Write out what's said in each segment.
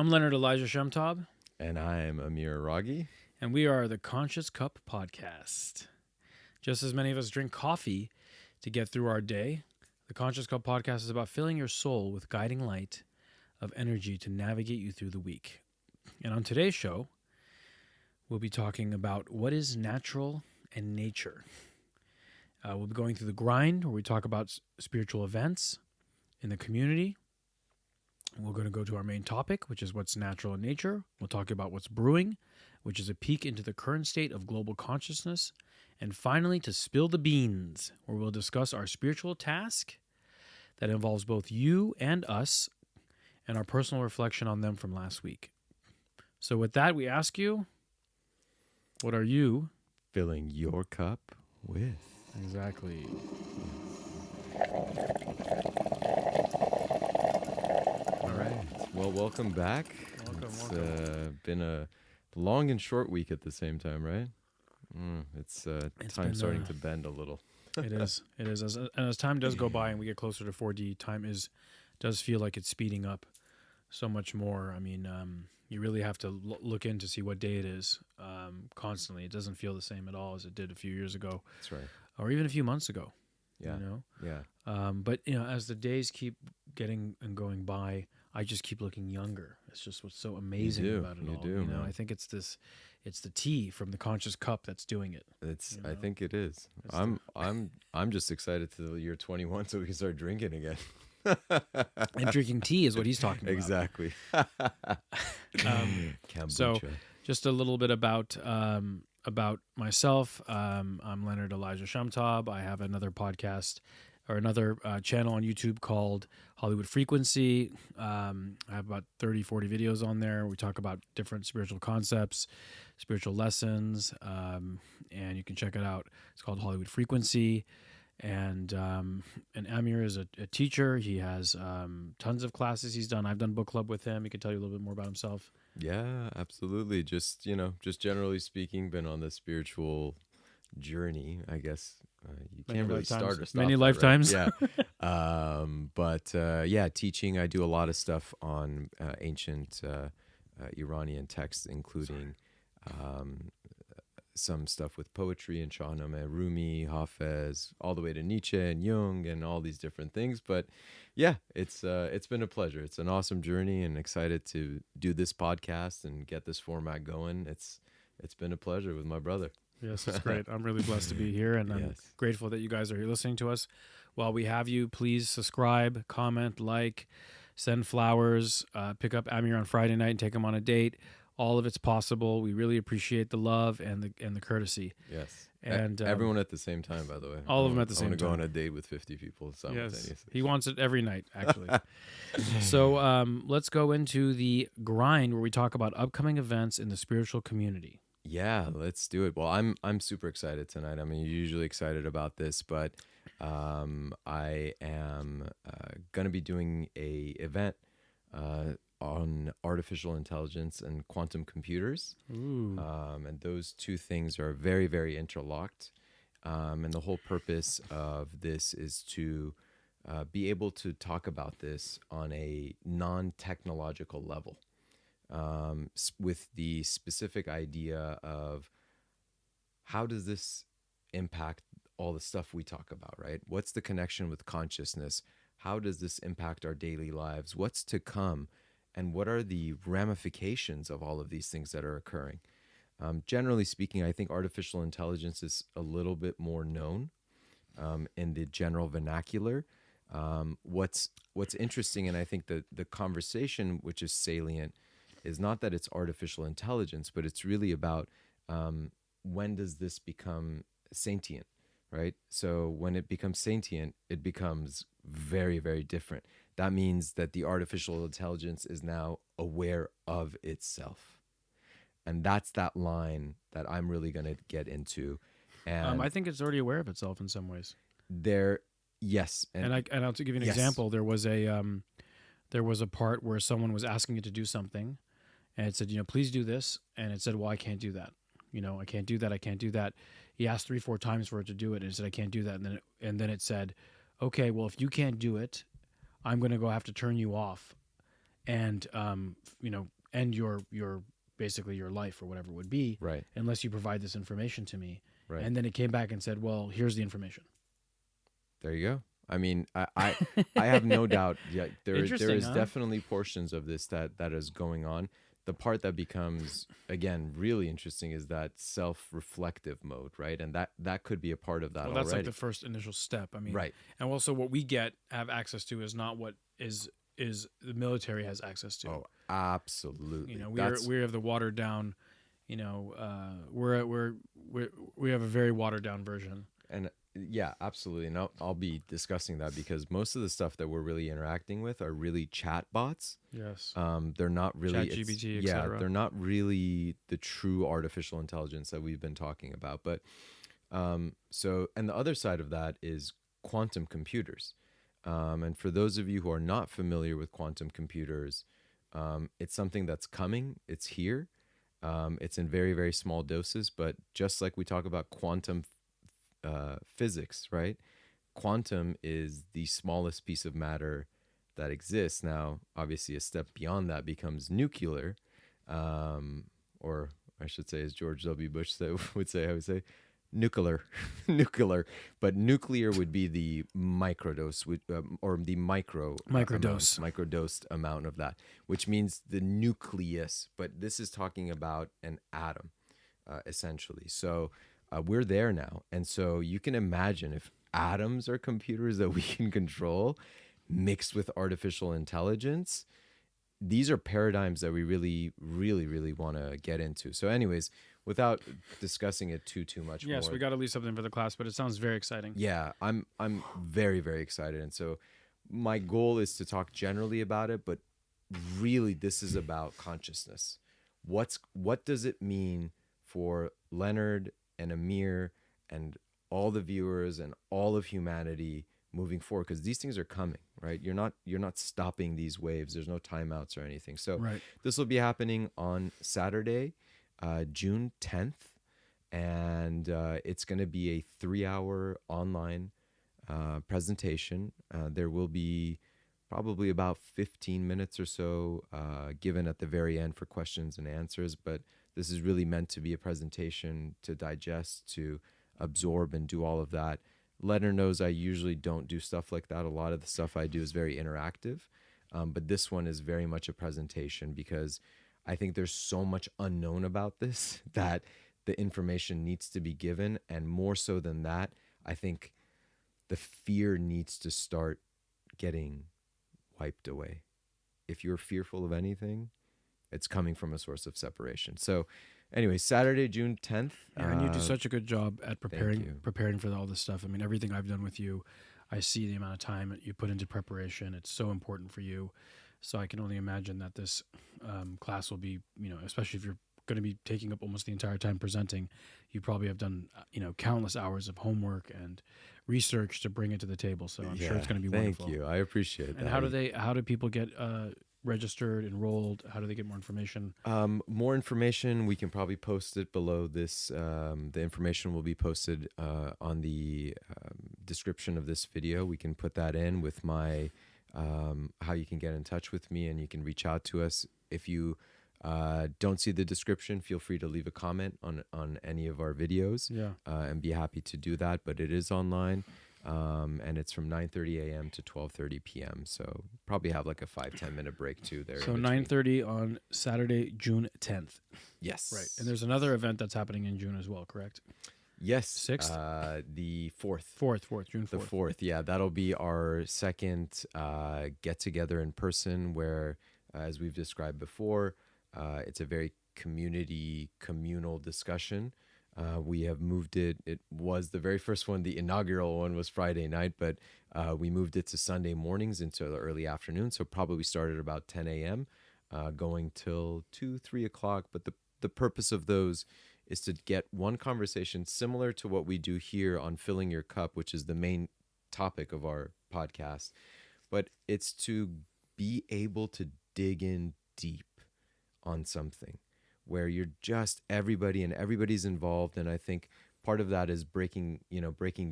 I'm Leonard Elijah Shemtob, And I'm Amir Araghi. and we are the Conscious Cup Podcast. Just as many of us drink coffee to get through our day, the Conscious Cup Podcast is about filling your soul with guiding light of energy to navigate you through the week. And on today's show, we'll be talking about what is natural and nature. We'll be going through the grind, where we talk about spiritual events in the community. We're going to go to our main topic, which is what's natural in nature. We'll talk about what's brewing, which is a peek into the current state of global consciousness. And finally, to spill the beans, where we'll discuss our spiritual task that involves both you and us and our personal reflection on them from last week. So with that, we ask you, what are you Filling your cup with. exactly? All right. Well, welcome back. Welcome. Been a long and short week at the same time, right? It's time starting to bend a little. It is. As time does go by and we get closer to 4D, time does feel like it's speeding up so much more. I mean, you really have to look in to see what day it is constantly. It doesn't feel the same at all as it did a few years ago. That's right. Or even a few months ago. Yeah. You know? Yeah. But, as the days keep getting and going by, I just keep looking younger. It's just what's so amazing about it all. You do. I think it's the tea from the Conscious Cup that's doing it. I think it is. I'm just excited to the year 21 so we can start drinking again. And drinking tea is what he's talking about. Exactly. So just a little bit about myself. I'm Leonard Elijah Shemtob. I have another podcast or another channel on YouTube called Hollywood Frequency. I have about 30, 40 videos on there. We talk about different spiritual concepts, spiritual lessons, and you can check it out. It's called Hollywood Frequency. And Amir is a teacher. He has tons of classes he's done. I've done book club with him. He can tell you a little bit more about himself. Yeah, absolutely. Just generally speaking, been on this spiritual journey, I guess. You can't really start or stop. Many lifetimes. Right? Yeah. But teaching. I do a lot of stuff on ancient Iranian texts, including some stuff with poetry and Shahnameh, Rumi, Hafez, all the way to Nietzsche and Jung and all these different things. But yeah, it's been a pleasure. It's an awesome journey, and excited to do this podcast and get this format going. It's been a pleasure with my brother. Yes, it's great. I'm really blessed to be here, and I'm grateful that you guys are here listening to us. While we have you, please subscribe, comment, like, send flowers, pick up Amir on Friday night and take him on a date. All of it's possible. We really appreciate the love and the courtesy. Yes. And everyone at the same time, by the way. All of them at the same time. I want to go on a date with 50 people simultaneously. Yes. He wants it every night, actually. So let's go into the grind, where we talk about upcoming events in the spiritual community. Yeah, let's do it. Well, I'm super excited tonight. I mean, you're usually excited about this, but I am going to be doing a event on artificial intelligence and quantum computers. And those two things are very, very interlocked. And the whole purpose of this is to be able to talk about this on a non-technological level, with the specific idea of how does this impact all the stuff we talk about, right? What's the connection with consciousness? How does this impact our daily lives? What's to come? And what are the ramifications of all of these things that are occurring? Generally speaking, I think artificial intelligence is a little bit more known in the general vernacular. What's interesting, and I think the conversation which is salient, is not that it's artificial intelligence, but it's really about when does this become sentient, right? So when it becomes sentient, it becomes very, very different. That means that the artificial intelligence is now aware of itself. And that's that line that I'm really going to get into. And I think it's already aware of itself in some ways. Yes. And I'll give you an example. There was a part where someone was asking it to do something, and it said, please do this. And it said, well, I can't do that. I can't do that. I can't do that. He asked 3-4 times for it to do it, and it said, I can't do that. And then it said, okay, well, if you can't do it, I'm going to have to turn you off and end your basically your life or whatever it would be, Right. unless you provide this information to me. Right. And then it came back and said, well, here's the information. There you go. I mean, I have no doubt. Yeah, there is Interesting, huh? definitely portions of this that is going on. The part that becomes again really interesting is that self-reflective mode, right? And that could be a part of that Well, that's already. like the first initial step. I mean, Right. And also, what we have access to is not what is the military has access to. Oh, absolutely. We have the watered down. We have a very watered down version. And yeah, absolutely. And I'll be discussing that because most of the stuff that we're really interacting with are really chat bots. Yes. They're not really ChatGPT, yeah, etc. they're not really the true artificial intelligence that we've been talking about. But so, and the other side of that is quantum computers. And for those of you who are not familiar with quantum computers, it's something that's coming. It's here. It's in very, very small doses. But just like we talk about quantum physics, right? Quantum is the smallest piece of matter that exists. Now, obviously, a step beyond that becomes nuclear, or I should say, as George W. Bush would say, I would say nuclear, nuclear. But nuclear would be the microdose, or the microdosed amount of that, which means the nucleus. But this is talking about an atom, essentially. So we're there now. And so you can imagine if atoms are computers that we can control mixed with artificial intelligence, these are paradigms that we really, really, really want to get into. So anyways, without discussing it too much more. Yes, we got to leave something for the class, but it sounds very exciting. Yeah, I'm very, very excited. And so my goal is to talk generally about it, but really this is about consciousness. What does it mean for Leonard and Amir and all the viewers and all of humanity moving forward? Because these things are coming, right? You're not stopping these waves. There's no timeouts or anything. So This will be happening on Saturday, June 10th, and it's going to be a 3-hour online presentation. There will be probably about 15 minutes or so given at the very end for questions and answers, but this is really meant to be a presentation to digest, to absorb, and do all of that. Leonard knows I usually don't do stuff like that. A lot of the stuff I do is very interactive, but this one is very much a presentation because I think there's so much unknown about this that the information needs to be given, and more so than that, I think the fear needs to start getting wiped away. If you're fearful of anything, it's coming from a source of separation. So anyway, Saturday, June 10th. Yeah, and you do such a good job at preparing for all this stuff. I mean, everything I've done with you, I see the amount of time that you put into preparation. It's so important for you. So I can only imagine that this class will be, especially if you're going to be taking up almost the entire time presenting, you probably have done, countless hours of homework and research to bring it to the table. So I'm sure it's going to be wonderful. Thank you. I appreciate that. And how do people get registered, enrolled? How do they get more information? More information, we can probably post it below this. The information will be posted on the description of this video. We can put that in with my how you can get in touch with me, and you can reach out to us. If you don't see the description, feel free to leave a comment on any of our videos, and be happy to do that. But it is online. And it's from 9:30 a.m. to 12:30 p.m. So probably have like a 5-10 minute break too there. So 9:30 on Saturday, June 10th. Yes. Right. And there's another event that's happening in June as well, correct? Yes. 6th? The 4th. 4th, June 4th. The 4th, yeah. That'll be our second get together in person where, as we've described before, it's a very communal discussion. We have moved it. It was the very first one. The inaugural one was Friday night, but we moved it to Sunday mornings into the early afternoon. So probably started about 10 a.m., going till 2-3 o'clock. But the purpose of those is to get one conversation similar to what we do here on Filling Your Cup, which is the main topic of our podcast. But it's to be able to dig in deep on something where you're just everybody's involved. And I think part of that is breaking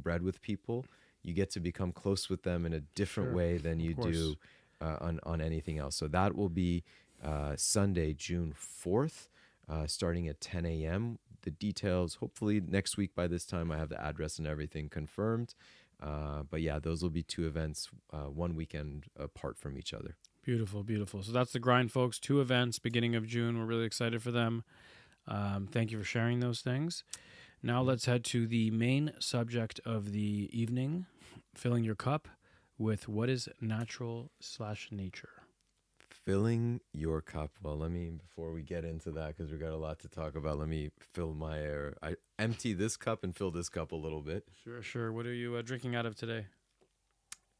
bread with people. You get to become close with them in a different way than you do on anything else. So that will be Sunday, June 4th, starting at 10 a.m. The details, hopefully next week by this time, I have the address and everything confirmed. But yeah, those will be 2 events, one weekend apart from each other. Beautiful, beautiful. So that's the grind, folks. 2 events, beginning of June. We're really excited for them. Thank you for sharing those things. Now let's head to the main subject of the evening, filling your cup with what is natural/nature. Filling your cup. Well, before we get into that, because we got a lot to talk about, let me fill my air. I empty this cup and fill this cup a little bit. Sure. What are you drinking out of today?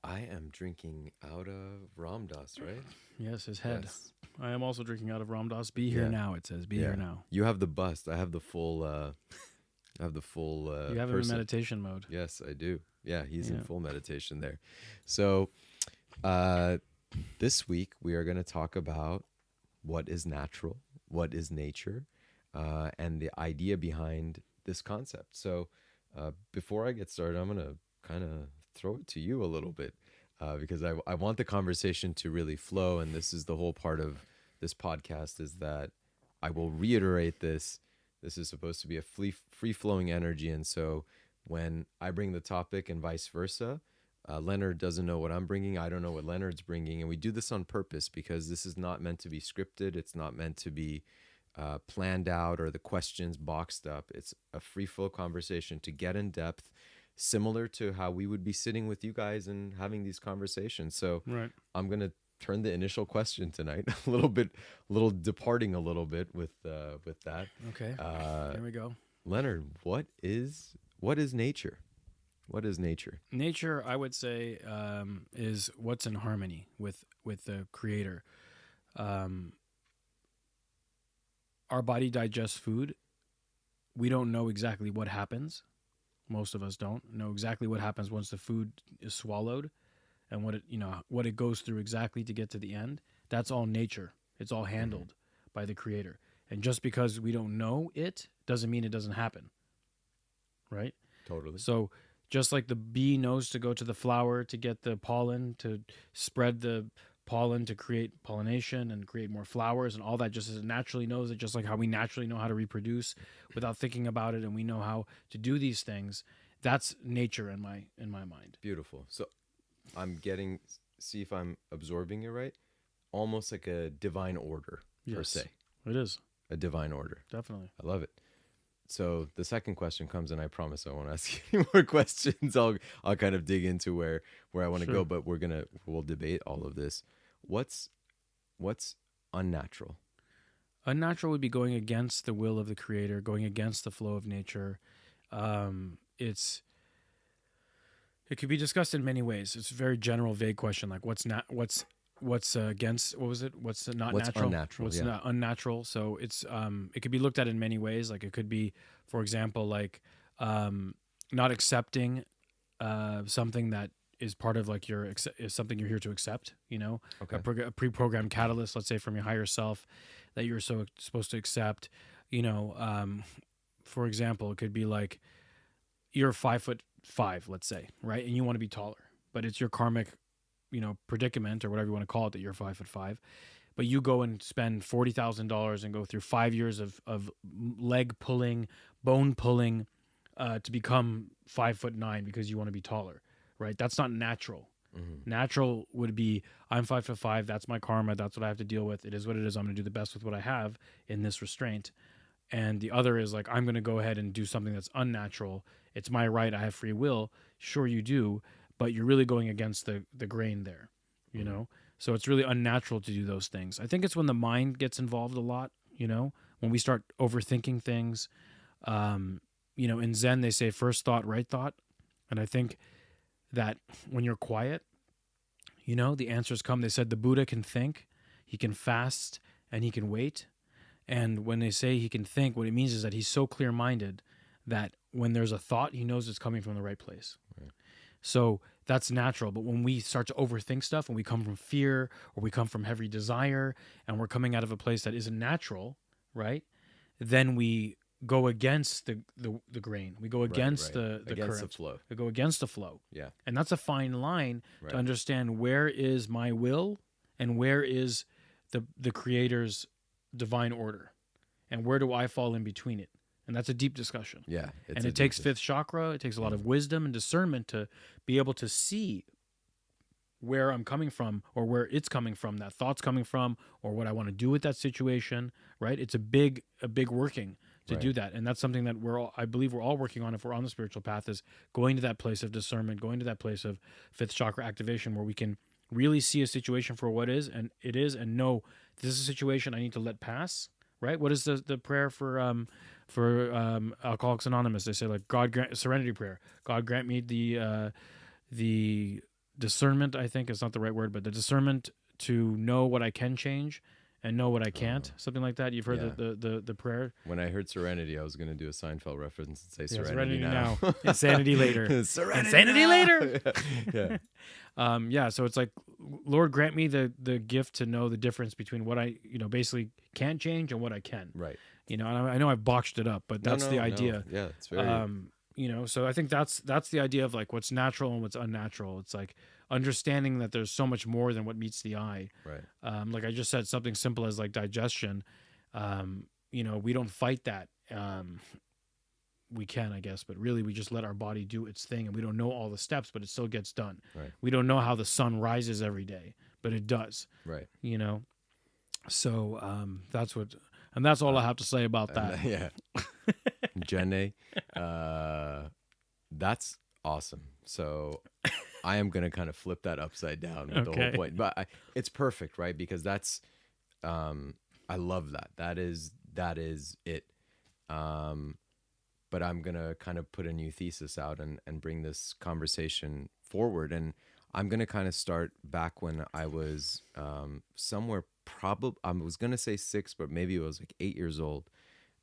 I am drinking out of Ram Dass, right? Yes, his head. Yes. I am also drinking out of Ram Dass. Be here now, it says. Be here now. You have the bust. I have the full... you have him in meditation mode. Yes, I do. Yeah, he's in full meditation there. So this week we are going to talk about what is natural, what is nature, and the idea behind this concept. So before I get started, I'm going to kind of throw it to you a little bit because I want the conversation to really flow. And this is the whole part of this podcast, is that I will reiterate this. This is supposed to be a free-flowing energy. And so when I bring the topic and vice versa, Leonard doesn't know what I'm bringing. I don't know what Leonard's bringing. And we do this on purpose because this is not meant to be scripted. It's not meant to be planned out or the questions boxed up. It's a free-flow conversation to get in depth, similar to how we would be sitting with you guys and having these conversations. So I'm going to turn the initial question tonight a little departing a little bit with that. Okay. Here we go. Leonard, what is nature? What is nature? Nature, I would say, is what's in harmony with the creator. Our body digests food. We don't know exactly what happens. Most of us don't know exactly what happens once the food is swallowed. And what it goes through exactly to get to the end. That's all nature. It's all handled by the creator. And just because we don't know it doesn't mean it doesn't happen. Right? Totally. So just like the bee knows to go to the flower to get the pollen, to spread the pollen to create pollination and create more flowers and all that, just as it naturally knows it, just like how we naturally know how to reproduce without thinking about it, and we know how to do these things. That's nature in my mind. Beautiful. So I'm see if I'm absorbing it right, almost like a divine order, per se. It is a divine order. Definitely. I love it. So the second question comes, and I promise I won't ask you any more questions. I'll kind of dig into where I want to go, but we'll debate all of this. What's unnatural? Unnatural would be going against the will of the creator, going against the flow of nature. It could be discussed in many ways. It's a very general, vague question, like what's against, what was it? What's not natural? Unnatural? What's not unnatural? So it's it could be looked at in many ways. Like it could be, for example, like not accepting something that is part of like is something you're here to accept. Okay. A pre-programmed catalyst, let's say from your higher self, that you're supposed to accept. For example, it could be like you're 5'5", let's say, right, and you want to be taller, but it's your karmic predicament or whatever you want to call it that you're 5'5", but you go and spend $40,000 and go through 5 years of leg pulling, bone pulling to become 5'9" because you want to be taller, right? That's not natural. Mm-hmm. Natural would be, I'm 5'5", that's my karma, that's what I have to deal with. It is what it is. I'm going to do the best with what I have in this restraint. And the other is like, I'm going to go ahead and do something that's unnatural. It's my right. I have free will. Sure, you do. But you're really going against the grain there, So it's really unnatural to do those things. I think it's when the mind gets involved a lot, when we start overthinking things. In Zen, they say first thought, right thought. And I think that when you're quiet, the answers come. They said the Buddha can think, he can fast, and he can wait. And when they say he can think, what it means is that he's so clear-minded that when there's a thought, he knows it's coming from the right place. Right. So that's natural. But when we start to overthink stuff, when we come from fear or we come from heavy desire and we're coming out of a place that isn't natural, right? Then we go against the grain. We go against the current. The flow. We go against the flow. Yeah. And that's a fine line to understand where is my will and where is the creator's divine order, and where do I fall in between it? And that's a deep discussion. Yeah. And it takes fifth chakra. It takes a lot of wisdom and discernment to be able to see where I'm coming from, or where it's coming from, that thought's coming from, or what I want to do with that situation, right? It's a big working to do that. And that's something that I believe we're all working on if we're on the spiritual path, is going to that place of discernment, going to that place of fifth chakra activation, where we can really see a situation for what is, and it is, and know this is a situation I need to let pass, right? What is the prayer for Alcoholics Anonymous? They say, like, God grant, serenity prayer. God grant me the discernment, I think is not the right word, but the discernment to know what I can change and know what I can't, something like that. You've heard the prayer. When I heard serenity, I was going to do a Seinfeld reference and say serenity now. Insanity later. Serenity later. Yeah. So it's like, Lord, grant me the gift to know the difference between what I, basically can't change and what I can. Right. And I know I've botched it up, but that's the idea. No. Yeah, it's very... So I think that's the idea of, like, what's natural and what's unnatural. It's like understanding that there's so much more than what meets the eye. Right. Like I just said, something simple as like digestion. We don't fight that. We can, I guess, but really we just let our body do its thing, and we don't know all the steps, but it still gets done. Right. We don't know how the sun rises every day, but it does. Right. So that's all I have to say about that. Yeah. Jenny, that's awesome. So I am going to kind of flip that upside down with the whole point. But it's perfect, right? Because that's, I love that. That is it. But I'm going to kind of put a new thesis out and bring this conversation forward. And I'm going to kind of start back when I was somewhere, probably, I was going to say 6, but maybe it was like 8 years old.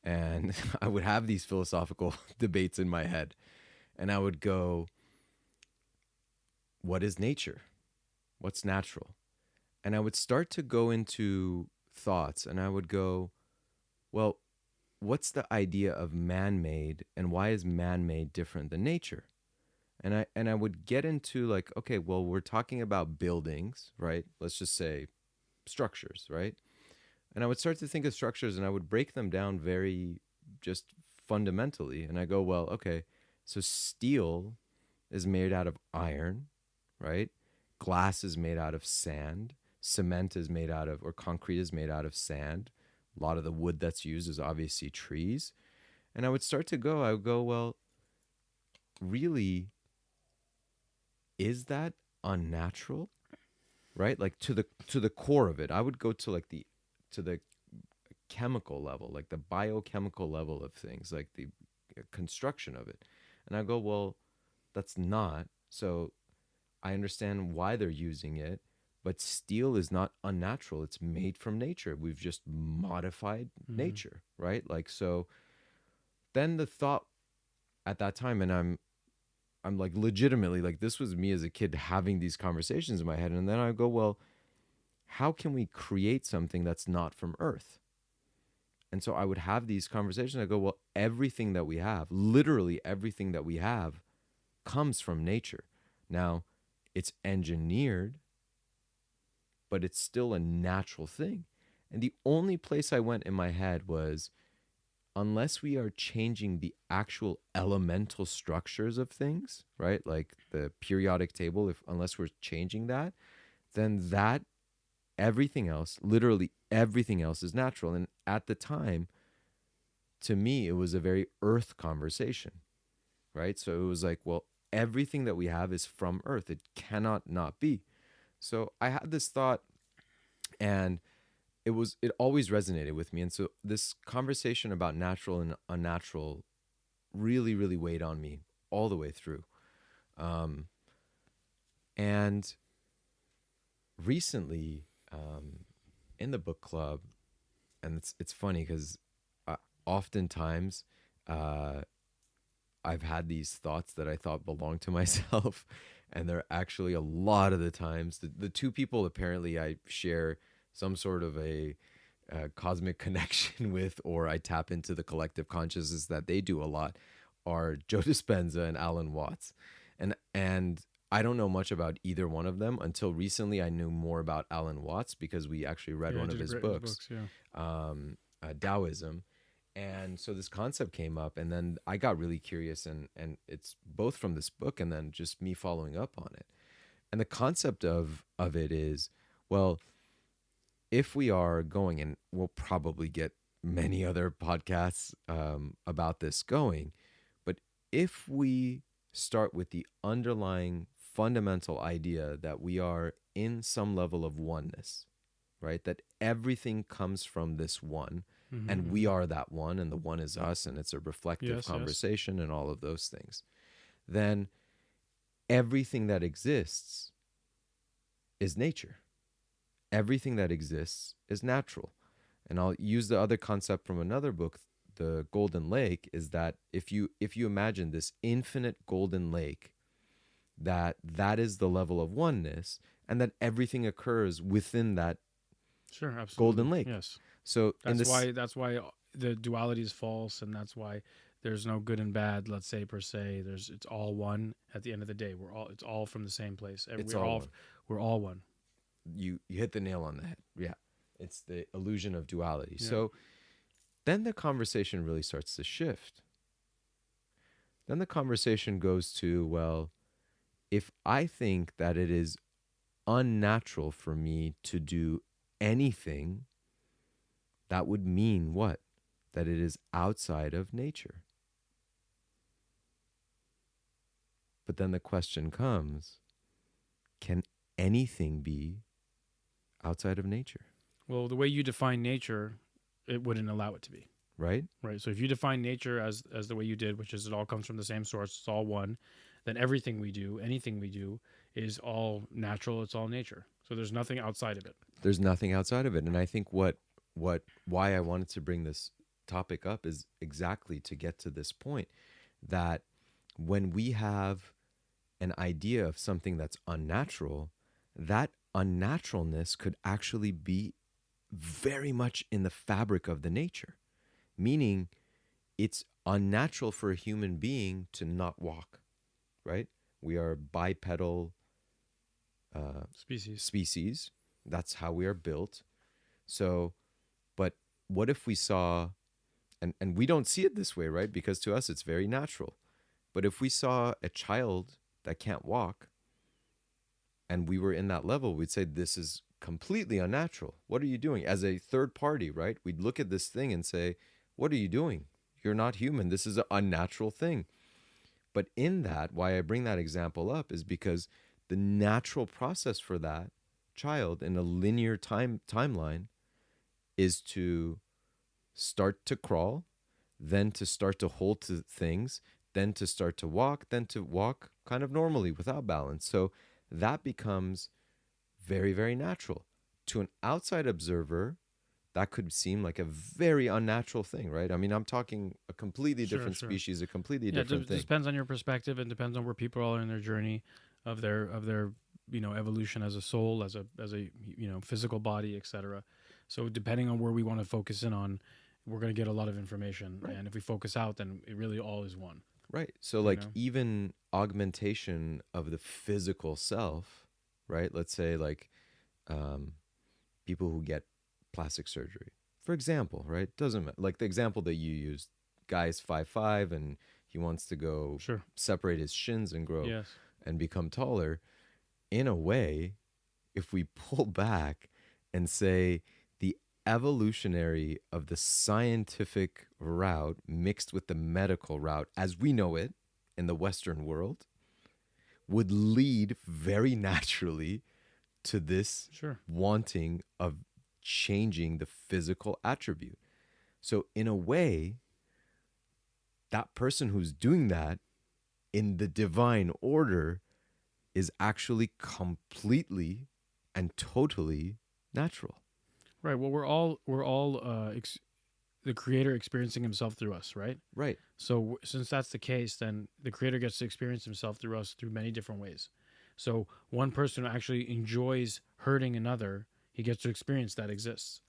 And I would have these philosophical debates in my head. And I would go, what is nature? What's natural? And I would start to go into thoughts, and I would go, well, what's the idea of man-made, and why is man-made different than nature? And I would get into, like, okay, well, we're talking about buildings, right? Let's just say structures, right? And I would start to think of structures, and I would break them down very just fundamentally. And I go, well, okay, so steel is made out of iron, right? Glass is made out of sand. Cement is made out of, or concrete is made out of sand. A lot of the wood that's used is obviously trees. And I would go, well, really, is that unnatural? Right? Like to the core of it. I would go to like the chemical level, like the biochemical level of things, like the construction of it. And I go, well, that's not. So I understand why they're using it, but steel is not unnatural. It's made from nature. We've just modified nature, right? Like, so then the thought at that time, and I'm like legitimately, like, this was me as a kid having these conversations in my head. And then I go, well, how can we create something that's not from earth? And so I would have these conversations. I go, well, everything that we have, literally everything that we have, comes from nature. Now, it's engineered, but it's still a natural thing. And the only place I went in my head was, unless we are changing the actual elemental structures of things, right? Like the periodic table, unless we're changing that, then everything else, literally everything else, is natural. And at the time, to me, it was a very earth conversation, right? So it was like, well, everything that we have is from earth. It cannot not be. So I had this thought, and it always resonated with me. And so this conversation about natural and unnatural really, really weighed on me all the way through. And recently, in the book club, and it's funny because oftentimes I've had these thoughts that I thought belonged to myself, and they're actually, a lot of the times, the two people apparently I share some sort of a cosmic connection with, or I tap into the collective consciousness that they do a lot, are Joe Dispenza and Alan Watts. And I don't know much about either one of them. Until recently, I knew more about Alan Watts because we actually read one of his books, Taoism. And so this concept came up, and then I got really curious, and it's both from this book and then just me following up on it. And the concept of it is, well, if we are going, and we'll probably get many other podcasts about this going, but if we start with the underlying fundamental idea that we are in some level of oneness, right? That everything comes from this one, and we are that one, and the one is us, and it's a reflective conversation and all of those things, then everything that exists is nature. Everything that exists is natural. And I'll use the other concept from another book, the Golden Lake, is that if you imagine this infinite golden lake, that is the level of oneness, and that everything occurs within that golden lake. Yes. So that's why the duality is false, and that's why there's no good and bad, let's say, per se. It's all one at the end of the day. It's all from the same place. We're all one. You hit the nail on the head. Yeah. It's the illusion of duality. Yeah. So then the conversation really starts to shift. Then the conversation goes to, well, if I think that it is unnatural for me to do anything, that would mean what? That it is outside of nature. But then the question comes, can anything be outside of nature? Well, the way you define nature, it wouldn't allow it to be. Right? Right. So if you define nature as the way you did, which is it all comes from the same source, it's all one, then everything we do, anything we do, is all natural, it's all nature. So there's nothing outside of it. There's nothing outside of it. And I think why I wanted to bring this topic up is exactly to get to this point, that when we have an idea of something that's unnatural, that unnaturalness could actually be very much in the fabric of the nature, meaning it's unnatural for a human being to not walk, right? We are bipedal species. That's how we are built. So, but what if we saw, and we don't see it this way, right? Because to us, it's very natural. But if we saw a child that can't walk, and we were in that level, we'd say, this is completely unnatural. What are you doing? As a third party, right? We'd look at this thing and say, what are you doing? You're not human. This is an unnatural thing. But in that, why I bring that example up is because the natural process for that child in a linear timeline is to start to crawl, then to start to hold to things, then to start to walk, then to walk kind of normally without balance. So that becomes very, very natural. To an outside observer, that could seem like a very unnatural thing, right? I mean, I'm talking a completely different species, a completely different thing. It depends on your perspective, and depends on where people are in their journey of their evolution as a soul, as a physical body, etc. So depending on where we want to focus in on, we're going to get a lot of information. Right. And if we focus out, then it really all is one. Right. So even augmentation of the physical self, right? Let's say people who get plastic surgery, for example, right? Doesn't matter. Like the example that you used, guy's 5'5" and he wants to go separate his shins and grow and become taller. In a way, if we pull back and say the evolutionary of the scientific route mixed with the medical route as we know it in the Western world would lead very naturally to this wanting of changing the physical attribute. So in a way, that person who's doing that in the divine order is actually completely and totally natural. Right. Well, we're all the Creator experiencing Himself through us, right? Right. So since that's the case, then the Creator gets to experience Himself through us through many different ways. So one person who actually enjoys hurting another, he gets to experience that exists,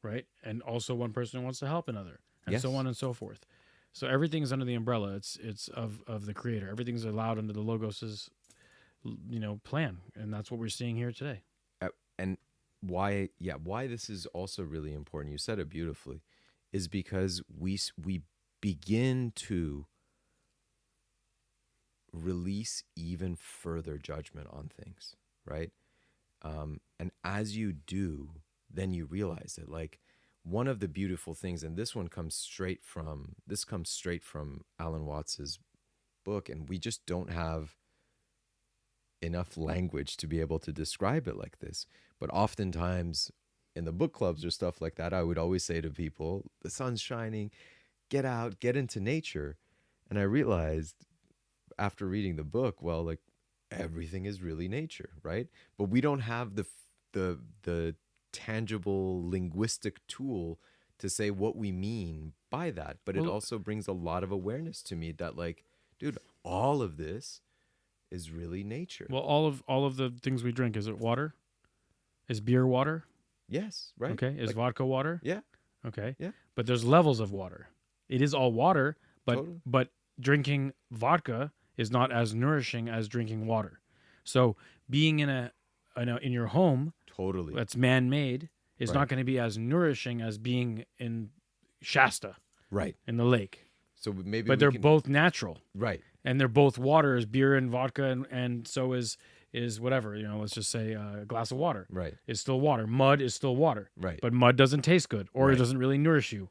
right? And also one person who wants to help another, and so on and so forth. So everything is under the umbrella. It's of the Creator. Everything's allowed under the Logos's plan, and that's what we're seeing here today. And why this is also really important, you said it beautifully, is because we begin to release even further judgment on things, right? And as you do, then you realize that, like, one of the beautiful things, and this comes straight from Alan Watts's book, and we just don't have enough language to be able to describe it like this. But oftentimes in the book clubs or stuff like that, I would always say to people, the sun's shining, get out, get into nature. And I realized after reading the book, well, like, everything is really nature, right? But we don't have the tangible linguistic tool to say what we mean by that. But it also brings a lot of awareness to me that, like, dude, all of this is really nature. Well, all of the things we drink, is it water? Is beer water? Yes, right. Okay. Is vodka water? Yeah. Okay. Yeah. But there's levels of water. It is all water, but Totally. but drinking vodka is not as nourishing as drinking water. So being in your home, Totally, that's man-made, is Right. not going to be as nourishing as being in Shasta, right. in the lake. So maybe, But they're both natural, right. and they're both water, is beer and vodka, and so is whatever, let's just say a glass of water Right. is still water. Mud is still water, Right. but mud doesn't taste good, or it Right. doesn't really nourish you.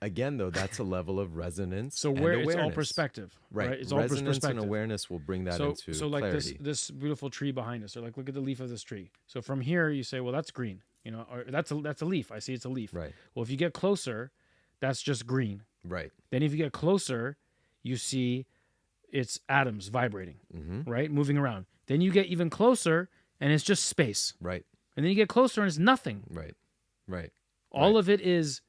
Again, though, that's a level of resonance. So and where awareness. it's all perspective, right? It's all Resonance perspective. and awareness will bring that into So like clarity. this beautiful tree behind us, or like, look at the leaf of this tree. So from here you say, well, that's green, or that's a leaf. I see it's a leaf. Right. Well, if you get closer, that's just green. Right. Then if you get closer, you see it's atoms vibrating, Mm-hmm. right, moving around. Then you get even closer, and it's just space. Right. And then you get closer, and it's nothing. Right. Right. All of it is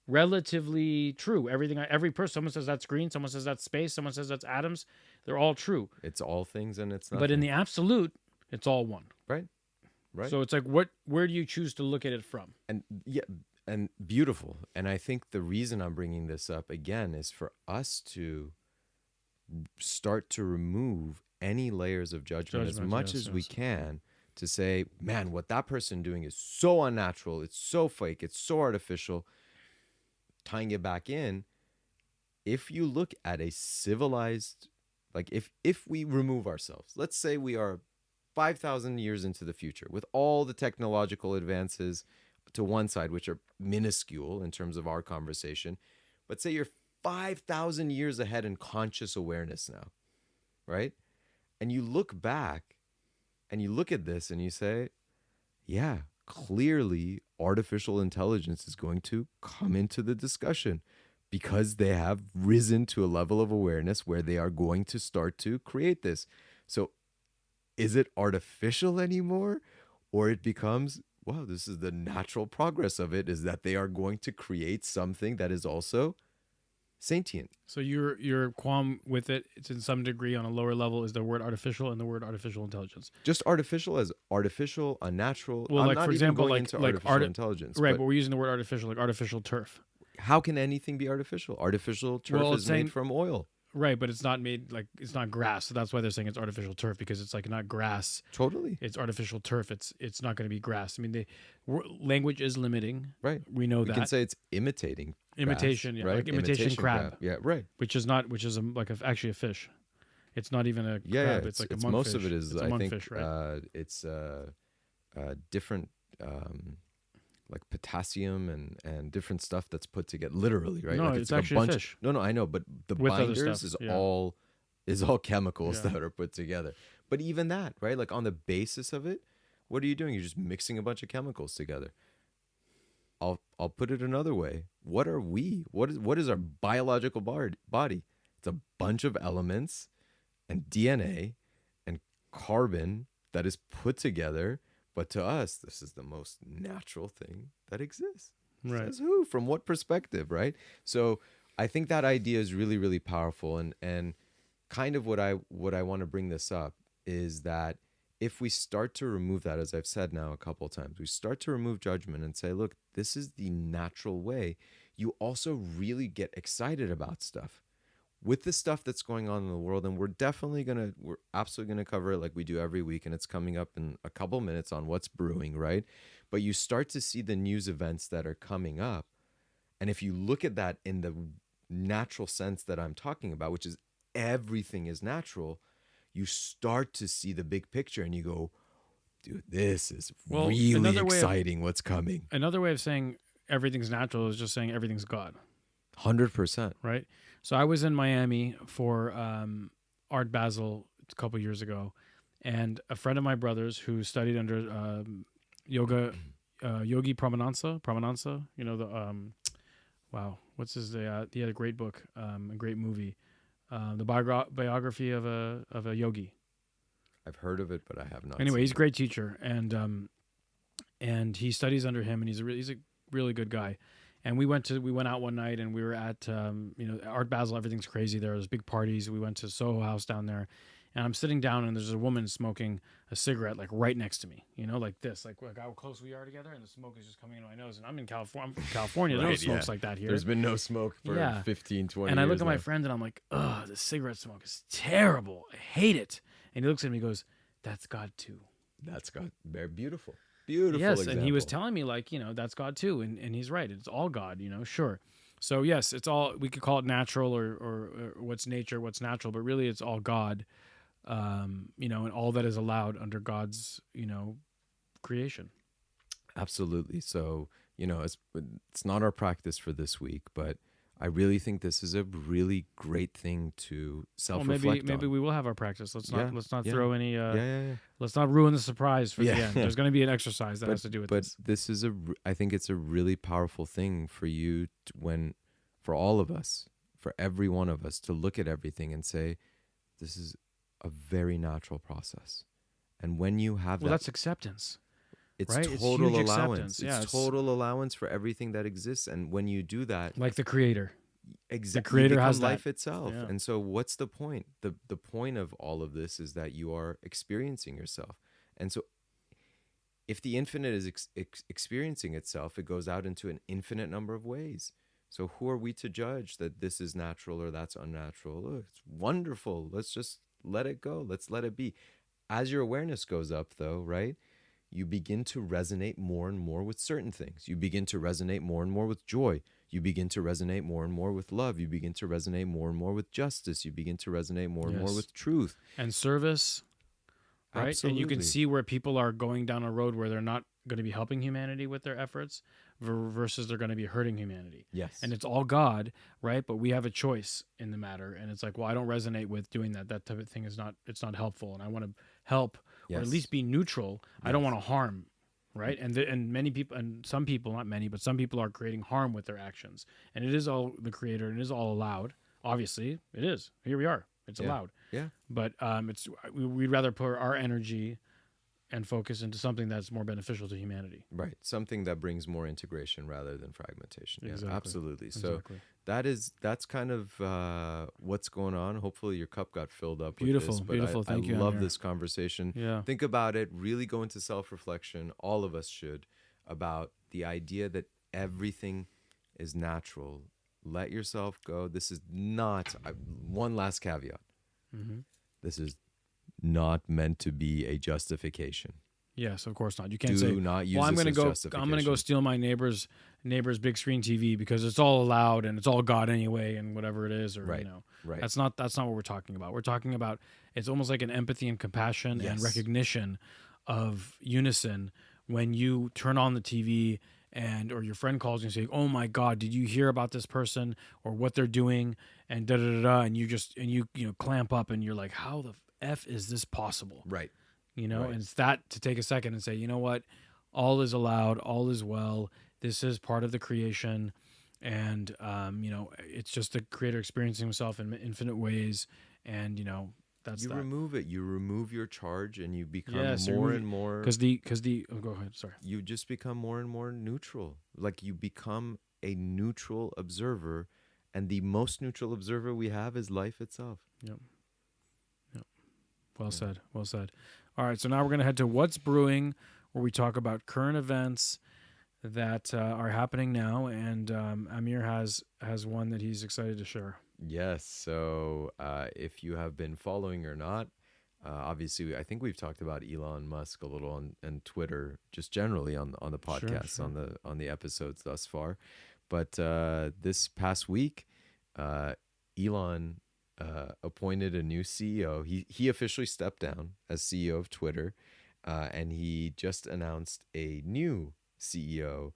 relatively true. Every person, someone says that's green, someone says that's space, someone says that's atoms. They're all true. It's all things, and it's nothing. But in the absolute, it's all one. Right. Right. So it's like, where do you choose to look at it from? And yeah, and beautiful. And I think the reason I'm bringing this up again is for us to start to remove any layers of judgment as much as we can, to say, man, what that person doing is so unnatural, it's so fake, it's so artificial. Tying it back in, if you look at a civilized, like, if we remove ourselves, let's say we are 5,000 years into the future with all the technological advances to one side, which are minuscule in terms of our conversation, but say you're 5,000 years ahead in conscious awareness now, right? And you look back and you look at this and you say, yeah, clearly artificial intelligence is going to come into the discussion because they have risen to a level of awareness where they are going to start to create this. So is it artificial anymore? Or it becomes, wow, this is the natural progress of it, is that they are going to create something that is also sentient. So your qualm with it, it's in some degree on a lower level, is the word artificial and the word artificial intelligence. Just artificial as artificial, unnatural. Well, I'm like, not for even example, going like into like artificial intelligence. right? But we're using the word artificial, like artificial turf. How can anything be artificial? Artificial turf is made from oil. Right, but it's not made, like, it's not grass. So that's why they're saying it's artificial turf, because it's like not grass. Totally. It's artificial turf. It's not going to be grass. I mean, language is limiting. Right. We know that. We can say it's imitating. Imitation, grass, yeah, right? like imitation crab. Yeah, right. Which is actually a fish. It's not even a crab. Yeah, It's like a monkfish. most of it is, it's a I monkfish, think, right? it's different, like potassium and different stuff that's put together. Literally, right? No, like it's like actually a fish. No, I know, but the With other binders stuff, is yeah. all chemicals that are put together. But even that, right? Like, on the basis of it, what are you doing? You're just mixing a bunch of chemicals together. I'll put it another way. What are we? What is our biological body? It's a bunch of elements and DNA and carbon that is put together. But to us, this is the most natural thing that exists. Right. Says who? From what perspective, right? So I think that idea is really, really powerful. And kind of what I want to bring this up is that if we start to remove that, as I've said now a couple of times, we start to remove judgment and say, look, this is the natural way. You also really get excited about stuff. with the stuff that's going on in the world, and we're absolutely gonna cover it like we do every week, and it's coming up in a couple minutes on what's brewing, right? But you start to see the news events that are coming up, and if you look at that in the natural sense that I'm talking about, which is everything is natural, you start to see the big picture, and you go, dude, this is really exciting. What's coming? Another way of saying everything's natural is just saying everything's God. 100%. Right. So I was in Miami for Art Basel a couple years ago, and a friend of my brother's who studied under Yogi Pramanansa. You know the wow, what's his? He had a great book, a great movie, the biography of a yogi. I've heard of it, but I have not. Anyway, he's a great teacher, and he studies under him, and he's a really good guy. And we went out one night, and we were at Art Basel. Everything's crazy there. There's big parties. We went to Soho House down there, and I'm sitting down, and there's a woman smoking a cigarette like right next to me. You know, like this, like how close we are together, and the smoke is just coming in my nose. And I'm in California. Right, no smokes like that here. There's been no smoke for 15, 20 years. And I look at my friend, and I'm like, "Ugh, the cigarette smoke is terrible. I hate it." And he looks at me, and goes, "That's God too." That's God. They're beautiful. Beautiful. Yes, example. And he was telling me like, that's God too, and he's right. It's all God, sure. So yes, it's all, we could call it natural or what's nature, what's natural, but really it's all God, and all that is allowed under God's, creation. Absolutely. So, it's not our practice for this week, but I really think this is a really great thing to self-reflect on. Maybe we will have our practice. Let's not throw any. Let's not ruin the surprise for the end. There's going to be an exercise that has to do with this. But this is I think it's a really powerful thing for you for all of us, for every one of us, to look at everything and say, this is a very natural process. And when you have that's acceptance. It's right? total it's allowance. It's total allowance for everything that exists. And when you do that, like the Creator, exactly, the Creator has life that. itself. Yeah. And so, what's the point? The point of all of this is that you are experiencing yourself. And so, if the infinite is experiencing itself, it goes out into an infinite number of ways. So, who are we to judge that this is natural or that's unnatural? Oh, it's wonderful. Let's just let it go. Let's let it be. As your awareness goes up, though, right? You begin to resonate more and more with certain things. You begin to resonate more and more with joy. You begin to resonate more and more with love. You begin to resonate more and more with justice. You begin to resonate more and more with truth. And service, right? Absolutely. And you can see where people are going down a road where they're not going to be helping humanity with their efforts versus they're going to be hurting humanity. Yes. And it's all God, right? But we have a choice in the matter. And it's like, well, I don't resonate with doing that. That type of thing it's not helpful. And I want to help or at least be neutral. Yes. I don't want to harm, right? And many people, and some people, not many, but some people are creating harm with their actions. And it is all the Creator, and it is all allowed. Obviously, it is. Here we are. It's allowed. Yeah. But we'd rather put our energy and focus into something that's more beneficial to humanity. Right. Something that brings more integration rather than fragmentation. Exactly. Yeah, absolutely. So that's kind of what's going on. Hopefully your cup got filled up with this. But beautiful. Thank you, I love Amir. this conversation. Yeah. Think about it. Really go into self-reflection. All of us should, about the idea that everything is natural. Let yourself go. This is not, one last caveat. Mm-hmm. This is not meant to be a justification. Yes, of course not. You can't say, not use I'm this going to as go. justification. I'm going to go steal my neighbor's big screen TV because it's all allowed and it's all God anyway, and whatever it is, or Right. That's not what we're talking about. We're talking about, it's almost like an empathy and compassion and recognition of unison when you turn on the TV or your friend calls you and say, "Oh my God, did you hear about this person or what they're doing?" and da da da da, and you clamp up and you're like, "How the F is this possible?" Right. And it's that to take a second and say, you know what, all is allowed, all is well. This is part of the creation, and it's just the Creator experiencing Himself in infinite ways, and that's you remove it. You remove your charge, and you become more and more. Because go ahead. Sorry. You just become more and more neutral. Like you become a neutral observer, and the most neutral observer we have is life itself. Yep. Well said. Well said. All right, so now we're going to head to What's Brewing, where we talk about current events that are happening now, and Amir has one that he's excited to share. Yes. So if you have been following or not, obviously, I think we've talked about Elon Musk a little on and Twitter, just generally on the Sure, podcasts, sure. on the episodes thus far. But this past week, Elon appointed a new CEO. He officially stepped down as CEO of Twitter, and he just announced a new CEO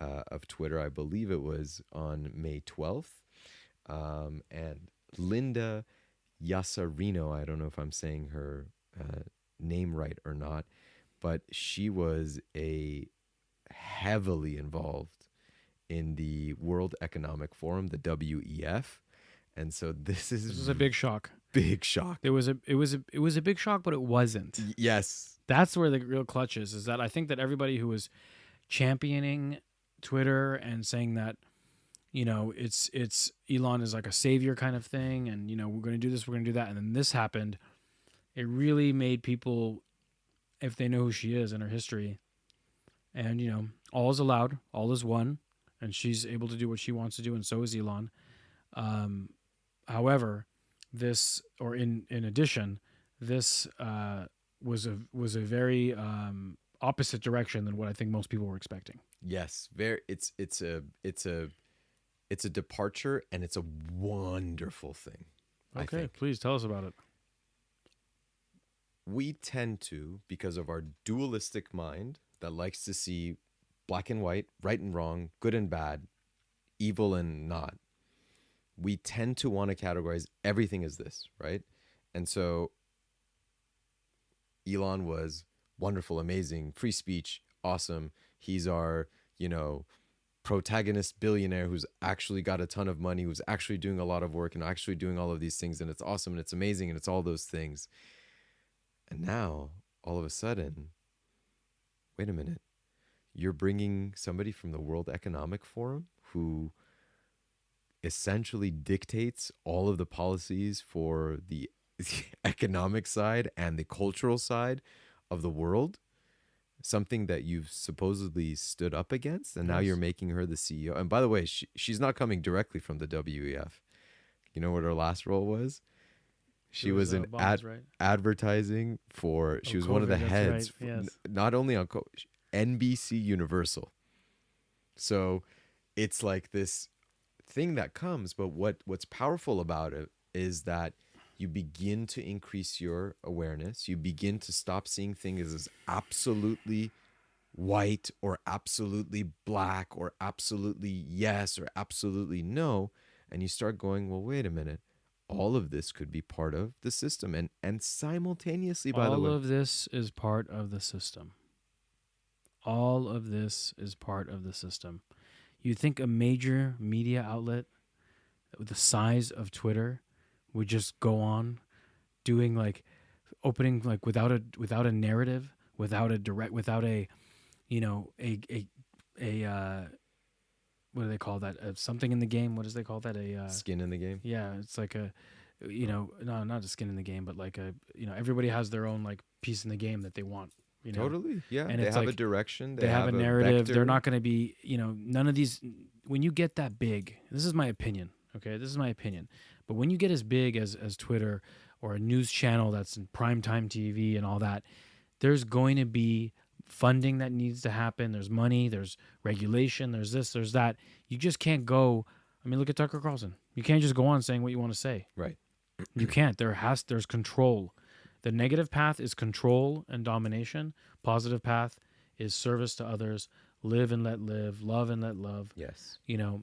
of Twitter. I believe it was on May 12th. And Linda Yasarino, I don't know if I'm saying her name right or not, but she was a heavily involved in the World Economic Forum, the WEF. And so this is This is a big shock. big shock. It was a big shock, but it wasn't. Yes. That's where the real clutch is that I think that everybody who was championing Twitter and saying that, it's Elon is like a savior kind of thing, and we're going to do this, we're going to do that, and then this happened. It really made people, if they know who she is and her history, and all is allowed, all is one, and she's able to do what she wants to do, and so is Elon. However, in addition, this was a very opposite direction than what I think most people were expecting. Yes. It's a departure, and it's a wonderful thing. I Okay, think. please tell us about it. We tend to, because of our dualistic mind that likes to see black and white, right and wrong, good and bad, evil and not, we tend to want to categorize everything as this, right? And so Elon was wonderful, amazing, free speech, awesome. He's our, protagonist billionaire who's actually got a ton of money, who's actually doing a lot of work and actually doing all of these things. And it's awesome and it's amazing and it's all those things. And now, all of a sudden, wait a minute, you're bringing somebody from the World Economic Forum who essentially dictates all of the policies for the economic side and the cultural side of the world, something that you've supposedly stood up against, and now Yes. you're making her the CEO. And by the way, she's not coming directly from the WEF. You know what her last role was? She was in bonds, right? advertising for. She was one of the COVID, that's heads, right, yes. not only on NBC Universal. So it's like this thing that comes, but what's powerful about it is that you begin to increase your awareness. You begin to stop seeing things as absolutely white or absolutely black or absolutely yes or absolutely no, and you start going, well, wait a minute. All of this could be part of the system, and simultaneously, by the All way, of this is part of the system. All of this is part of the system. You think a major media outlet with the size of Twitter would just go on doing like opening like without a narrative, without a direct, without a what do they call that? Something in the game. What does they call that? skin in the game. Yeah, it's like a no, not a skin in the game, but like everybody has their own like piece in the game that they want. Totally. Yeah. And they it's have like a direction. they have a narrative. They're vector. not going to be, none of these. When you get that big, this is my opinion. Okay, this is my opinion. But when you get as big as Twitter or a news channel that's in primetime TV and all that, there's going to be funding that needs to happen. There's money. There's regulation. There's this. There's that. You just can't go. I mean, look at Tucker Carlson. You can't just go on saying what you want to say. Right. You can't. There's control. The negative path is control and domination. Positive path is service to others. Live and let live. Love and let love. Yes. And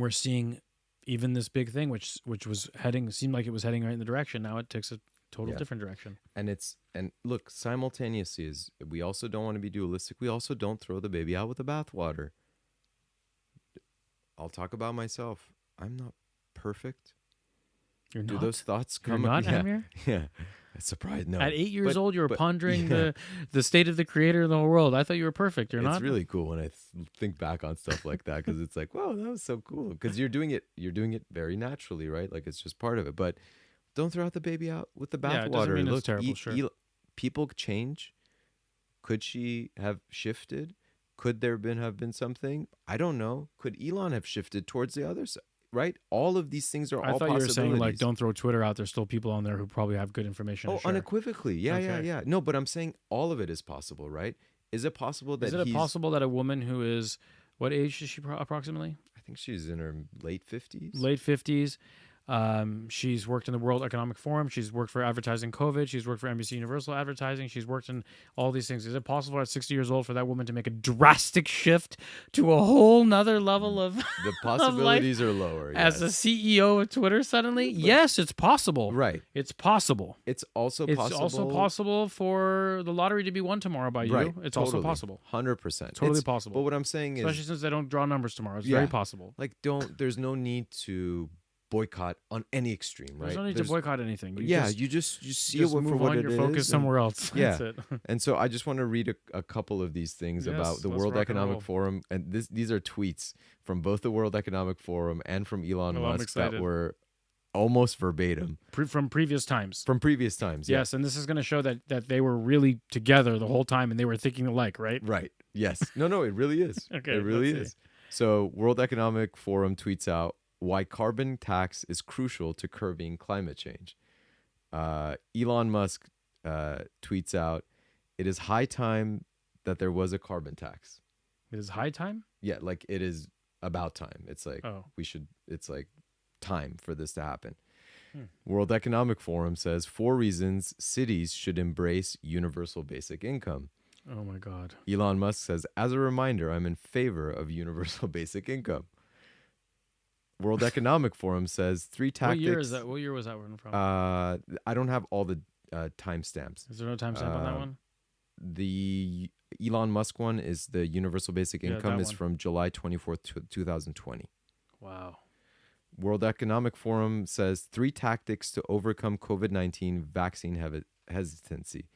we're seeing even this big thing, which seemed like it was heading right in the direction. Now it takes a total Yeah. different direction. And look, simultaneously is we also don't want to be dualistic. We also don't throw the baby out with the bathwater. I'll talk about myself. I'm not perfect. You're Do not. those thoughts You're come not, yeah. Amir? Yeah. Surprised. No. At 8 years But- old, you were but- pondering yeah. the state of the creator of the whole world. I thought you were perfect. You're It's not. really cool when I think back on stuff like that, because it's like, wow, that was so cool. Because you're doing it very naturally, right? Like it's just part of it. But don't throw out the baby out with the Yeah, it doesn't bathwater. mean it's Look, terrible, sure. people change. Could she have shifted? Could there have been something? I don't know. Could Elon have shifted towards the other side? right? All of these things are I all thought you were saying like possibilities. don't throw Twitter out. There's still people on there who probably have good information Oh, to share. unequivocally. Yeah, yeah, Okay. yeah. No, but I'm saying all of it is possible, right? Is it possible that Is it he's possible that a woman who is what age is she approximately? I think she's in her late 50s. Late 50s. She's worked in the World Economic Forum. She's worked for Advertising COVID. She's worked for NBC Universal Advertising. She's worked in all these things. Is it possible at 60 years old for that woman to make a drastic shift to a whole nother level of The possibilities are lower, as yes. a CEO of Twitter suddenly? Yes, it's possible. Right. It's possible. It's also It's possible. also possible for the lottery to be won tomorrow by Right. you. It's Totally. also possible. 100%. Totally It's possible. But what I'm saying Especially is since they don't draw numbers tomorrow. It's Yeah. very possible. like there's no need to boycott on any extreme, right? There's no need to boycott anything. you just see just it move for what on. it You're is. focused somewhere else. Yeah. That's it. And so I just want to read a couple of these things Yes, about the let's World rock and roll. Economic Forum, and these are tweets from both the World Economic Forum and from Elon Oh, I'm Musk that excited. were almost verbatim From previous times. from previous times. Yes, and this is going to show that they were really together the whole time and they were thinking alike, right? Right. Yes. No, it really is. Okay, It really let's is. So, World Economic Forum tweets out why carbon tax is crucial to curbing climate change. Elon Musk tweets out, it is high time that there was a carbon tax. It is high time? Yeah, like it is about time. It's like Oh. it's like time for this to happen. Hmm. World Economic Forum says 4 reasons cities should embrace universal basic income. Oh my God. Elon Musk says, as a reminder, I'm in favor of universal basic income. World Economic Forum says 3 tactics. What year is that? What year was that one from? I don't have all the timestamps. Is there no timestamp on that uh, one? The Elon Musk one is the universal basic Yeah, income that is one. from July 24th, 2020. Wow. World Economic Forum says 3 tactics to overcome COVID-19 vaccine hesitancy.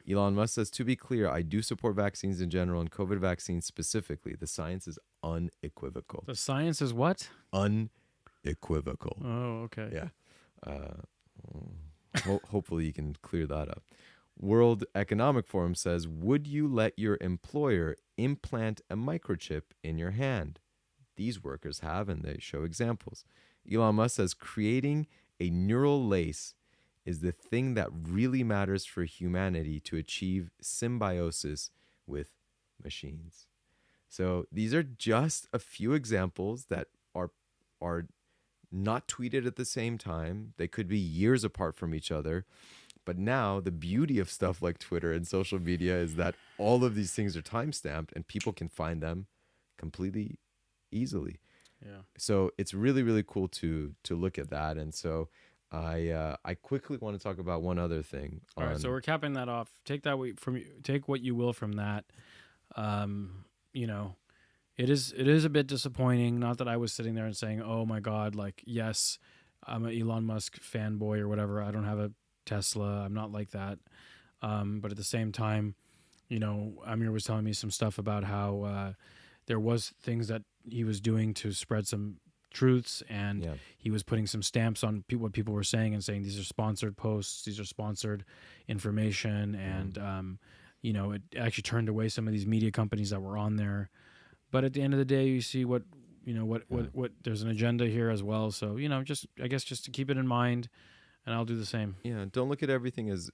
Elon Musk says, to be clear, I do support vaccines in general and COVID vaccines specifically. The science is unequivocal. The science is what? Unequivocal. Oh, okay. Yeah. Hopefully you can clear that up. World Economic Forum says, would you let your employer implant a microchip in your hand? These workers have, and they show examples. Elon Musk says, creating a neural lace is the thing that really matters for humanity to achieve symbiosis with machines. So these are just a few examples that are not tweeted at the same time. They could be years apart from each other. But now the beauty of stuff like Twitter and social media is that all of these things are timestamped and people can find them completely easily. Yeah. So it's really, really cool to look at that. And so I quickly want to talk about one other thing. All right, so we're capping that off. Take what you will from that. You know, it is a bit disappointing. Not that I was sitting there and saying, "Oh my God!" Like, yes, I'm an Elon Musk fanboy or whatever. I don't have a Tesla. I'm not like that. But at the same time, you know, Amir was telling me some stuff about how there was things that he was doing to spread some truths, and he was putting some stamps on what people were saying and saying these are sponsored posts, these are sponsored information, and you know, it actually turned away some of these media companies that were on there. But at the end of the day, you see what there's an agenda here as well. So, you know, just to keep it in mind, and I'll do the same. Yeah, don't look at everything as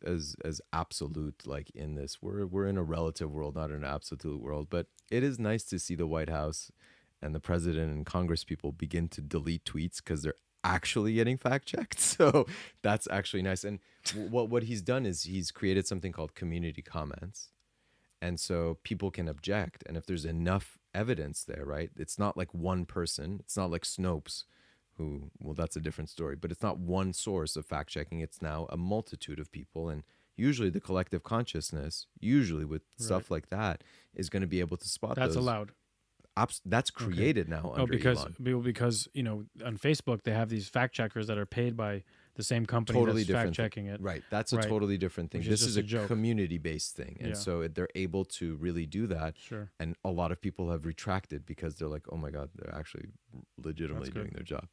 absolute. Like in this, we're in a relative world, not an absolute world. But it is nice to see the White House and the president and Congress people begin to delete tweets because they're actually getting fact checked. So that's actually nice. And what he's done is he's created something called community comments. And so people can object. And if there's enough evidence there, right? It's not like one person. It's not like Snopes, who, well, that's a different story. But it's not one source of fact checking. It's now a multitude of people. And usually the collective consciousness, usually with stuff like that, is going to be able to spot those. That's allowed. That's created now under Elon. Because you know, on Facebook they have these fact checkers that are paid by the same company that's fact checking it. Right. That's a totally different thing. This is a community based thing, and so they're able to really do that. Sure. And a lot of people have retracted because they're like, oh my God, they're actually legitimately doing their job.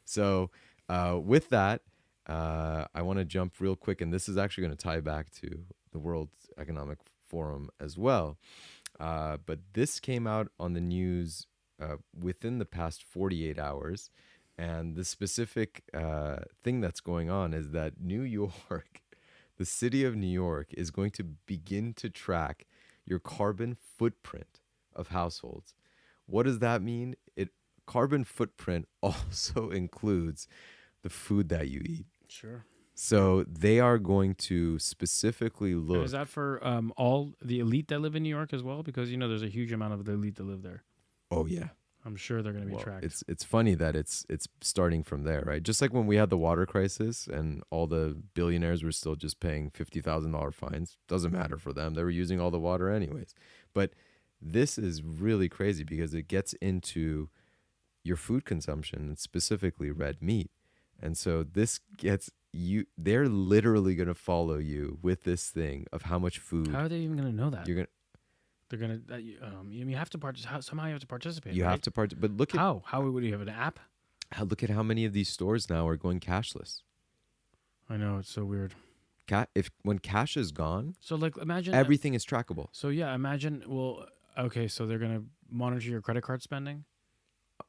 So with that, I want to jump real quick, and this is actually going to tie back to the World Economic Forum as well. But this came out on the news within the past 48 hours. And the specific thing that's going on is that New York, the city of New York, is going to begin to track your carbon footprint of households. What does that mean? Carbon footprint also includes the food that you eat. Sure. So they are going to specifically And look. is that for all the elite that live in New York as well? Because there's a huge amount of the elite that live there. Oh yeah. I'm sure they're going to be Well, tracked. it's funny that it's starting from there, right? Just like when we had the water crisis and all the billionaires were still just paying $50,000 fines. Doesn't matter for them. They were using all the water anyways. But this is really crazy because it gets into your food consumption, and specifically red meat. And so this gets you, they're literally going to follow you with this thing of how much food How are they even going to know that? you're going to. They're going to, you have to somehow you have to participate. You right? have to but look at How would you have an app? look at how many of these stores now are going cashless. I know, it's so weird. When cash is gone, So like imagine everything is trackable. So yeah, imagine okay, so they're going to monitor your credit card spending.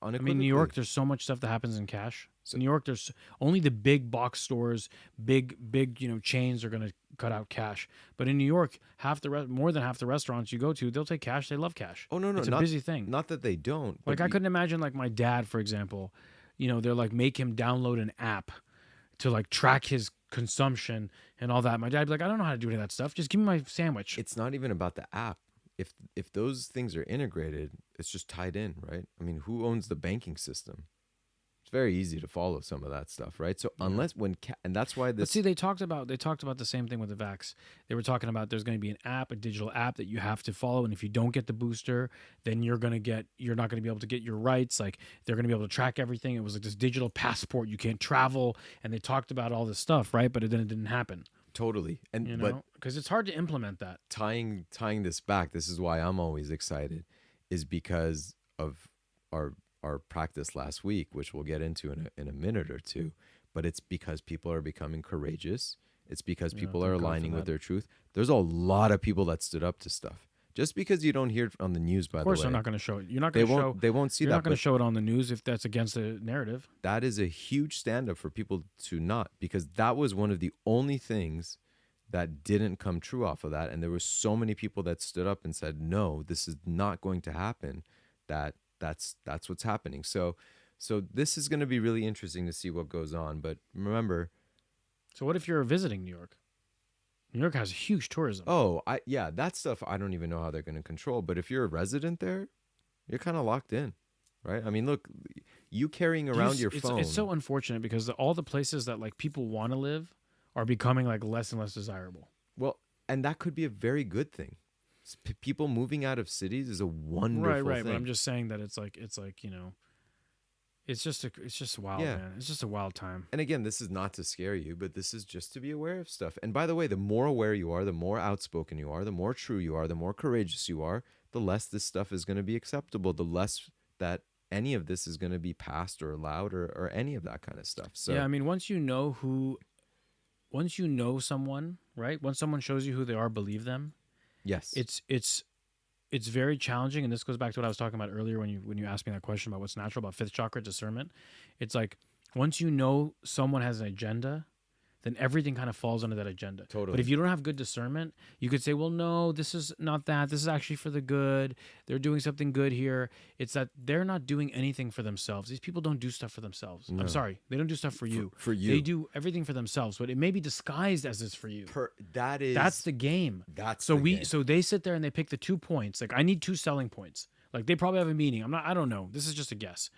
I mean, New York, there's so much stuff that happens in cash. So New York, there's only the big box stores, big chains are going to cut out cash. But in New York, more than half the restaurants you go to, they'll take cash. They love cash. Oh no, it's a busy thing. Not that they don't. Like I couldn't imagine like my dad, for example. They're like make him download an app to like track his consumption and all that. My dad'd be like, I don't know how to do any of that stuff. Just give me my sandwich. It's not even about the app. If those things are integrated, it's just tied in, right? I mean, who owns the banking system? It's very easy to follow some of that stuff, right? So unless and that's why this. But see, they talked about the same thing with the vax. They were talking about there's going to be an app, a digital app that you have to follow, and if you don't get the booster, then you're not going to be able to get your rights. Like they're going to be able to track everything. It was like this digital passport. You can't travel, and they talked about all this stuff, right? But then it didn't happen. Totally. And but because it's hard to implement that. Tying this back, this is why I'm always excited, is because of our practice last week, which we'll get into in a minute or two. But it's because people are becoming courageous. It's because people are aligning with their truth. There's a lot of people that stood up to stuff. Just because you don't hear it on the news, by the way. Of course, they're not going to show it. You're not going to show. They won't see that. You're not going to show it on the news if that's against the narrative. That is a huge stand-up for people to not, because that was one of the only things that didn't come true off of that. And there were so many people that stood up and said, no, this is not going to happen. That's what's happening. So this is going to be really interesting to see what goes on. But remember. So what if you're visiting New York? New York has huge tourism. Oh, that stuff I don't even know how they're going to control. But if you're a resident there, you're kind of locked in, right? I mean, look, you carrying around your phone. It's so unfortunate because all the places that like people want to live are becoming like less and less desirable. Well, and that could be a very good thing. People moving out of cities is a wonderful right. thing. But I'm just saying that it's just wild, man. It's just a wild time. And again, this is not to scare you, but this is just to be aware of stuff. And by the way, the more aware you are, the more outspoken you are, the more true you are, the more courageous you are, the less this stuff is going to be acceptable, the less that any of this is going to be passed or allowed or any of that kind of stuff. So yeah, I mean, once you know someone, right? Once someone shows you who they are, believe them. Yes. It's very challenging, and this goes back to what I was talking about earlier when you asked me that question about what's natural about fifth chakra discernment. It's like once you know someone has an agenda, then everything kind of falls under that agenda. Totally. But if you don't have good discernment, you could say, well, no, this is not that. This is actually for the good. They're doing something good here. It's that they're not doing anything for themselves. These people don't do stuff for themselves. No. I'm sorry. They don't do stuff for you. For you. They do everything for themselves, but it may be disguised as it's for you. That's the game. So they sit there and they pick the 2 points. Like, I need 2 selling points. Like, they probably have a meeting. I don't know. This is just a guess.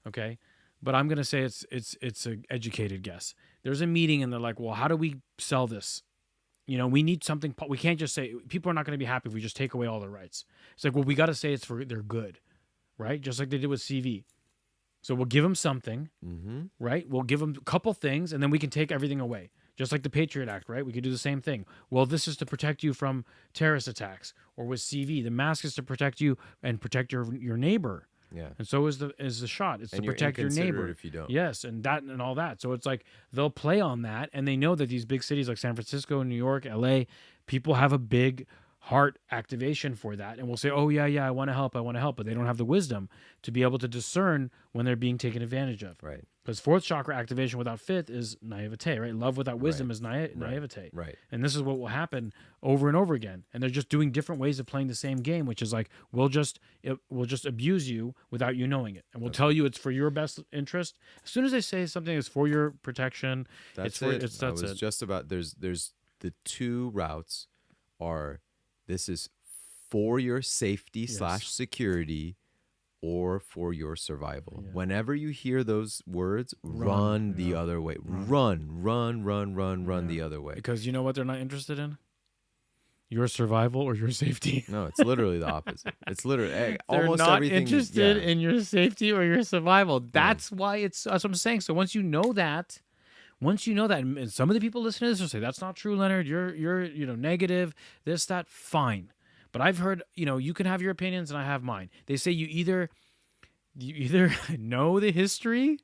Okay? But I'm going to say it's an educated guess. There's a meeting and they're like, well, how do we sell this? We need something. We can't just say, people are not going to be happy if we just take away all their rights. It's like, well, we got to say it's for their good, right? Just like they did with CV. So we'll give them something, right? We'll give them a couple things and then we can take everything away. Just like the Patriot Act, right? We could do the same thing. Well, this is to protect you from terrorist attacks. Or with CV, the mask is to protect you and protect your neighbor. Yeah. And so is the shot. It's and to protect your neighbor. If you don't. Yes, and all that. So it's like they'll play on that, and they know that these big cities like San Francisco, New York, LA, people have a big heart activation for that, and will say, oh yeah, I want to help, but they don't have the wisdom to be able to discern when they're being taken advantage of. Right. Because fourth chakra activation without fifth is naivete, right? Love without wisdom is naivete. Right. And this is what will happen over and over again. And they're just doing different ways of playing the same game, which is like, we'll just abuse you without you knowing it. And we'll tell you it's for your best interest. As soon as they say something is for your protection, That's that's it. Just about, there's the two routes are, this is for your safety / security, or for your survival. Yeah. Whenever you hear those words, run the other way. Run the other way. Because you know what they're not interested in? Your survival or your safety. No, it's literally the opposite. It's literally they're almost not everything. interested in your safety or your survival. That's why that's what I'm saying. So once you know that, and some of the people listening to this will say, that's not true, Leonard. You're negative, this, that, fine. But I've heard, you can have your opinions and I have mine. They say you either know the history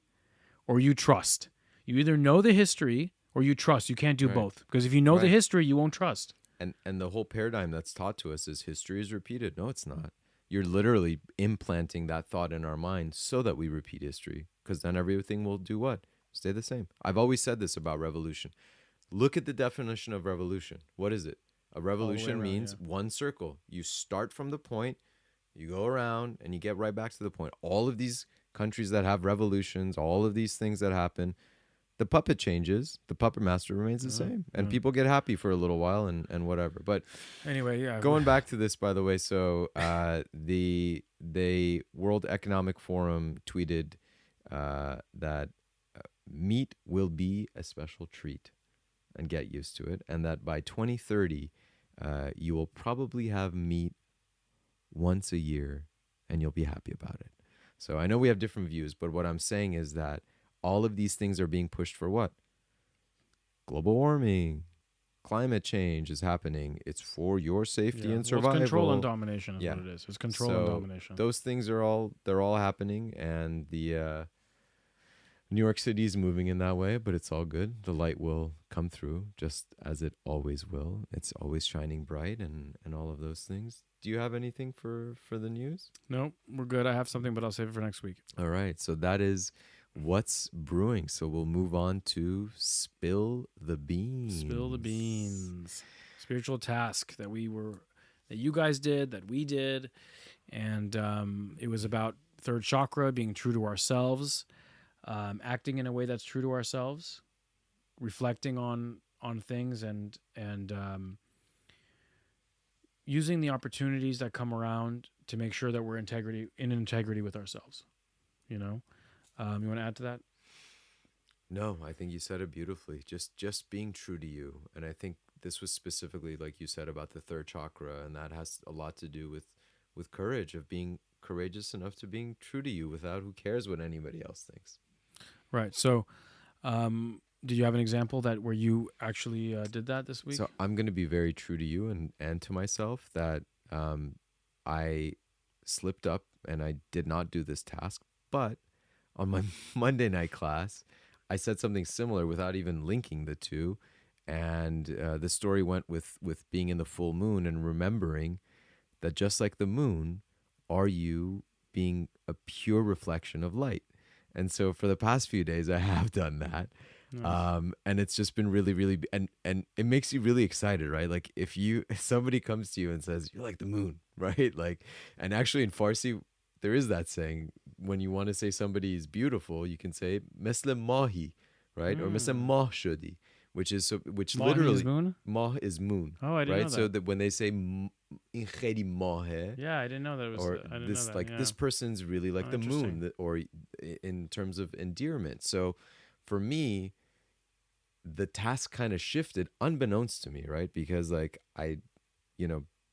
or you trust. You either know the history or you trust. You can't do both. Because if you know the history, you won't trust. And the whole paradigm that's taught to us is history is repeated. No, it's not. You're literally implanting that thought in our mind so that we repeat history. Because then everything will do what? Stay the same. I've always said this about revolution. Look at the definition of revolution. What is it? A revolution means one circle. You start from the point, you go around, and you get right back to the point. All of these countries that have revolutions, all of these things that happen, the puppet changes, the puppet master remains the same. And people get happy for a little while and whatever. But anyway, going back to this, by the way, so the World Economic Forum tweeted that meat will be a special treat, and get used to it, and that by 2030, you will probably have meat once a year and you'll be happy about it. So I know we have different views, but what I'm saying is that all of these things are being pushed for what? Global warming, climate change is happening. It's for your safety and survival. It's control and domination is what it is. It's control and domination. Those things are all happening, and the New York City is moving in that way, but it's all good. The light will come through just as it always will. It's always shining bright and all of those things. Do you have anything for the news? No, we're good. I have something, but I'll save it for next week. All right. So that is what's brewing. So we'll move on to Spill the Beans. Spill the Beans. Spiritual task that you guys did, that we did. And it was about third chakra, being true to ourselves. Acting in a way that's true to ourselves, reflecting on things, and using the opportunities that come around to make sure that we're in integrity with ourselves. You want to add to that? No, I think you said it beautifully. Just being true to you, and I think this was specifically, like you said, about the third chakra, and that has a lot to do with courage, of being courageous enough to being true to you without who cares what anybody else thinks. Right. So, do you have an example where you actually did that this week? So I'm going to be very true to you and to myself that I slipped up and I did not do this task. But on my Monday night class, I said something similar without even linking the two. And the story went with being in the full moon and remembering that just like the moon, are you being a pure reflection of light? And so for the past few days, I have done that. Nice. And it's just been really, really, and it makes you really excited, right? Like if somebody comes to you and says, you're like the moon, right? Like, and actually in Farsi, there is that saying, when you want to say somebody is beautiful, you can say, mesle mahi, right? Or mesle mah shudi, which literally is moon? Mah is moon. Oh, I didn't know that. So that when they say in kheri mah hai, yeah, I didn't know that it was. Or I didn't this know that, like this person's really like the moon, or in terms of endearment. So for me, the task kind of shifted unbeknownst to me, right? Because like I,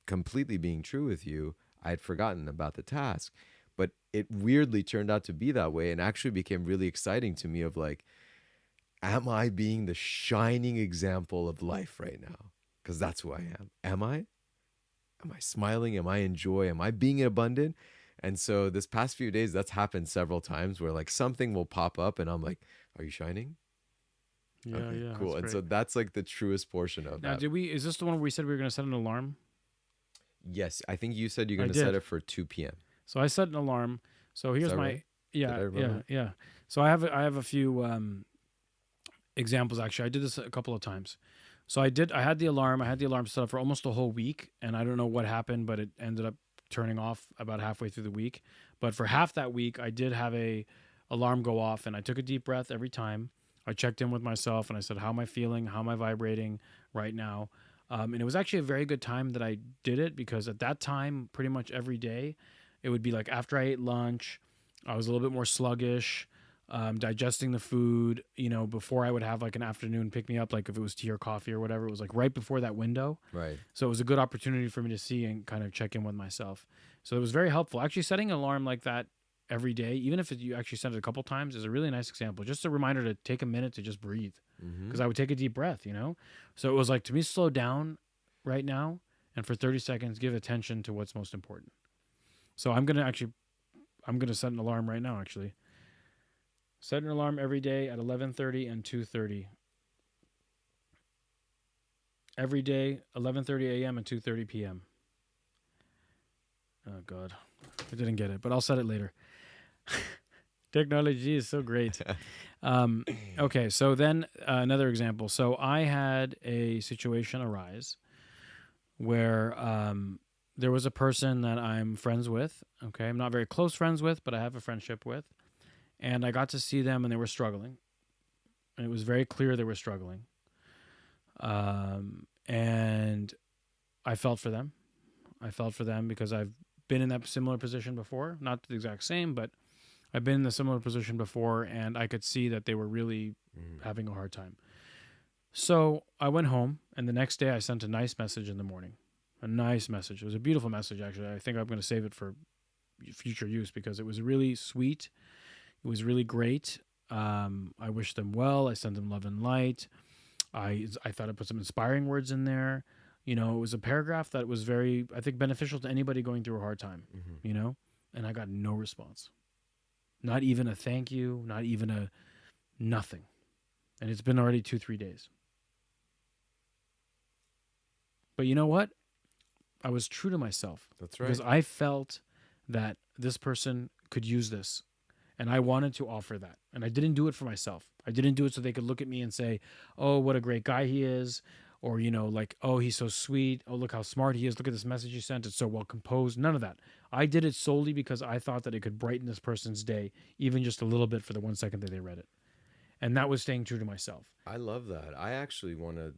completely being true with you, I had forgotten about the task, but it weirdly turned out to be that way, and actually became really exciting to me of like, am I being the shining example of life right now? Because that's who I am. Am I? Am I smiling? Am I in joy? Am I being abundant? And so this past few days, that's happened several times where like something will pop up and I'm like, are you shining? Yeah, okay, yeah. cool. And so that's like the truest portion of that. Now, is this the one where we said we were going to set an alarm? Yes, I think you said you're I going to set did. it for 2 p.m. So I set an alarm. So Is here's that my right? Did yeah, I yeah, remember? yeah. So I have a few examples actually. I did this a couple of times. So I had the alarm. I had the alarm set up for almost a whole week, and I don't know what happened, but it ended up turning off about halfway through the week. But for half that week, I did have a alarm go off, and I took a deep breath every time. I checked in with myself, and I said, "How am I feeling? How am I vibrating right now?" And it was actually a very good time that I did it because at that time, pretty much every day, it would be like after I ate lunch, I was a little bit more sluggish, digesting the food. Before I would have like an afternoon pick me up, like if it was tea or coffee or whatever, it was like right before that window. Right. So it was a good opportunity for me to see and kind of check in with myself. So it was very helpful. Actually, setting an alarm like that every day, even if you actually set it a couple times, is a really nice example. Just a reminder to take a minute to just breathe. Mm-hmm. Because I would take a deep breath. So it was like, to me, slow down right now and for 30 seconds, give attention to what's most important. So I'm going to set an alarm right now, actually. Set an alarm every day at 11:30 and 2:30. Every day, 11:30 a.m. and 2:30 p.m. Oh, God. I didn't get it, but I'll set it later. Technology is so great. Okay, so then another example. So I had a situation arise where there was a person that I'm friends with. Okay, I'm not very close friends with, but I have a friendship with. And I got to see them, and they were struggling. And it was very clear they were struggling. And I felt for them. I felt for them because I've been in that similar position before. Not the exact same, but I've been in a similar position before, and I could see that they were really having a hard time. So I went home, and the next day I sent a nice message in the morning. A nice message. It was a beautiful message, actually. I think I'm going to save it for future use because it was really sweet. It was really great. I wished them well. I sent them love and light. I thought I put some inspiring words in there. It was a paragraph that was very, I think, beneficial to anybody going through a hard time. Mm-hmm. And I got no response. Not even a thank you. Not even a nothing. And it's been already 2-3 days. But you know what? I was true to myself. That's right. Because I felt that this person could use this. And I wanted to offer that. And I didn't do it for myself. I didn't do it so they could look at me and say, "Oh, what a great guy he is." Or, like, "Oh, he's so sweet. Oh, look how smart he is. Look at this message he sent. It's so well composed." None of that. I did it solely because I thought that it could brighten this person's day, even just a little bit for the 1 second that they read it. And that was staying true to myself. I love that. I actually want to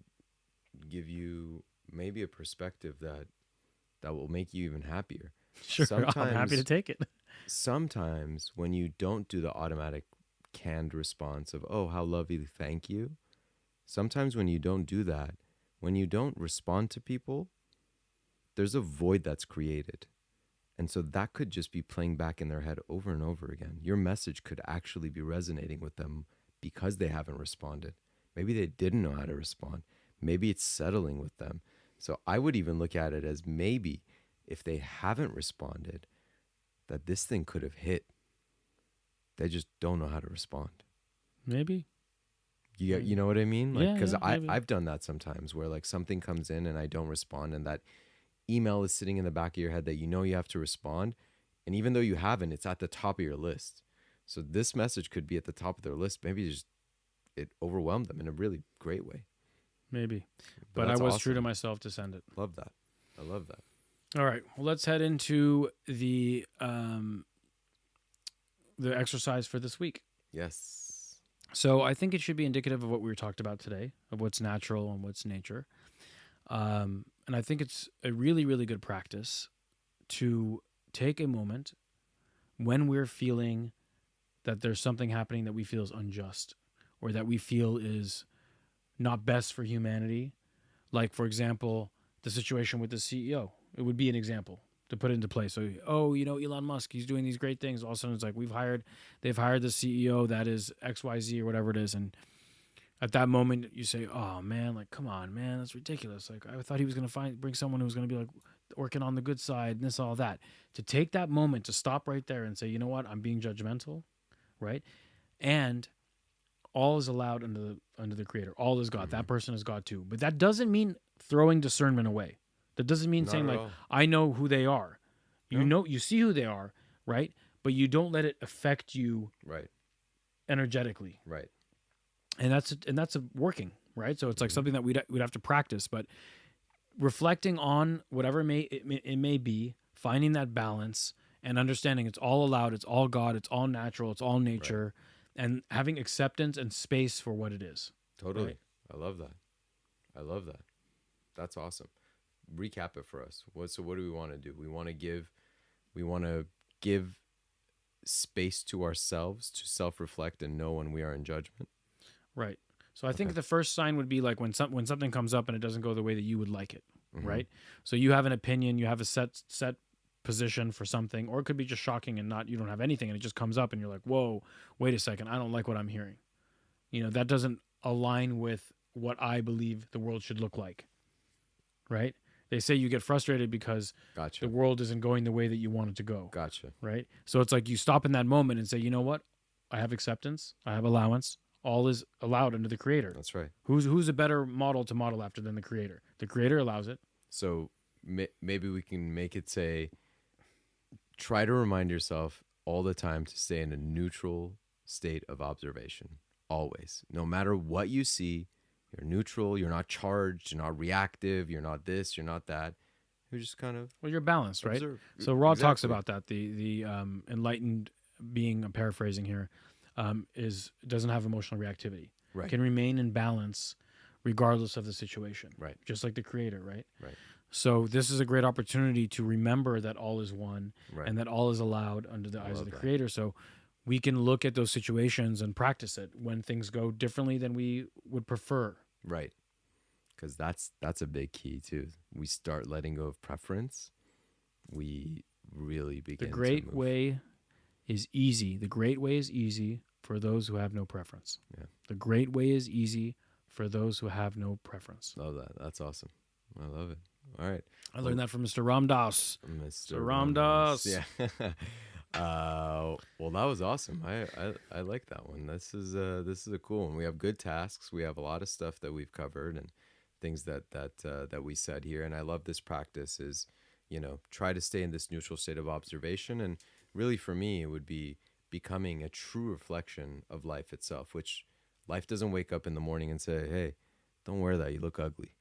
give you maybe a perspective that will make you even happier. Sure, I'm happy to take it. Sometimes when you don't do the automatic canned response of, "Oh, how lovely, thank you," sometimes when you don't do that, when you don't respond to people, there's a void that's created. And so that could just be playing back in their head over and over again. Your message could actually be resonating with them because they haven't responded. Maybe they didn't know how to respond. Maybe it's settling with them. So I would even look at it as maybe if they haven't responded, that this thing could have hit. They just don't know how to respond. Maybe. You know what I mean? Like, because maybe. I've done that sometimes where like something comes in and I don't respond, and that email is sitting in the back of your head that you have to respond. And even though you haven't, it's at the top of your list. So this message could be at the top of their list. Maybe it overwhelmed them in a really great way. Maybe. But I was true to myself to send it. Love that. I love that. All right. Well, let's head into the exercise for this week. Yes. So I think it should be indicative of what we talked about today, of what's natural and what's nature. And I think it's a really, really good practice to take a moment when we're feeling that there's something happening that we feel is unjust or that we feel is not best for humanity. Like, for example, the situation with the CEO. It would be an example to put it into place. So, Elon Musk, he's doing these great things. All of a sudden it's like they've hired the CEO that is XYZ or whatever it is. And at that moment you say, "Oh man, like, come on, man, that's ridiculous. Like, I thought he was going to bring someone who was going to be like working on the good side and this, all that." To take that moment to stop right there and say, "You know what? I'm being judgmental." Right. And all is allowed under the Creator. All is God. That person is God too. But that doesn't mean throwing discernment away. That doesn't mean Not saying at like, all. I know who they are. You No. know, you see who they are, right? But you don't let it affect you Right. energetically. Right. And that's working, right? So it's like Mhm. something that we'd have to practice, but reflecting on whatever it may be, finding that balance and understanding it's all allowed, it's all God, it's all natural, it's all nature, and having acceptance and space for what it is. Totally. Right. I love that. I love that. That's awesome. Recap it for us. What do we want to do? We want to give space to ourselves to self-reflect and know when we are in judgment. Right. So I think Okay. the first sign would be like when something comes up and it doesn't go the way that you would like it, Mhm. right? So you have an opinion, you have a set position for something, or it could be just shocking and not you don't have anything and it just comes up and you're like, "Whoa, wait a second, I don't like what I'm hearing." That doesn't align with what I believe the world should look like, right? They say you get frustrated because Gotcha. the world isn't going the way that you want it to go, Gotcha. right? So it's like you stop in that moment and say, "You know what? I have acceptance, I have allowance. All is allowed under the creator." That's right. Who's a better model to model after than the creator? The creator allows it. So maybe we can make it say, try to remind yourself all the time to stay in a neutral state of observation. Always. No matter what you see, you're neutral. You're not charged. You're not reactive. You're not this. You're not that. You're just kind of Well, you're balanced, right? observe. So Ra talks Exactly. about that. The enlightened being, I'm paraphrasing here, doesn't have emotional reactivity. Right. Can remain in balance regardless of the situation. Right. Just like the creator, right? Right. So this is a great opportunity to remember that all is one Right. and that all is allowed under the eyes of love the that. creator. So we can look at those situations and practice it when things go differently than we would prefer. Right. Because that's a big key too. We start letting go of preference. We really begin The to great move. way is easy. The great way is easy for those who have no preference. Yeah. The great way is easy for those who have no preference. Love that. That's awesome. I love it. All right. I learned that from Mr. Ramdas. Mr. Ramdas. Yeah. Well, that was awesome. I like that one. This is a cool one. We have good tasks. We have a lot of stuff that we've covered and things that we said here. And I love this practice is, try to stay in this neutral state of observation. And really for me, it would be becoming a true reflection of life itself, which life doesn't wake up in the morning and say, "Hey, don't wear that. You look ugly."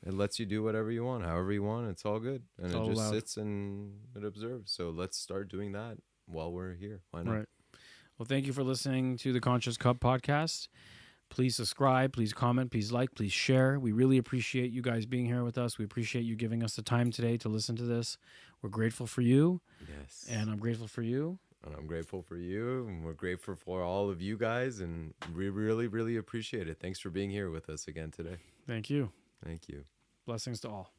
It lets you do whatever you want, however you want. It's all good. And It's it all just allowed. sits and it observes. So let's start doing that while we're here. Why not? Right. Well, thank you for listening to the Conscious Cup podcast. Please subscribe, please comment, please like, please share. We really appreciate you guys being here with us. We appreciate you giving us the time today to listen to this. We're grateful for you. Yes. And I'm grateful for you. And I'm grateful for you. And we're grateful for all of you guys. And we really, really appreciate it. Thanks for being here with us again today. Thank you. Thank you. Blessings to all.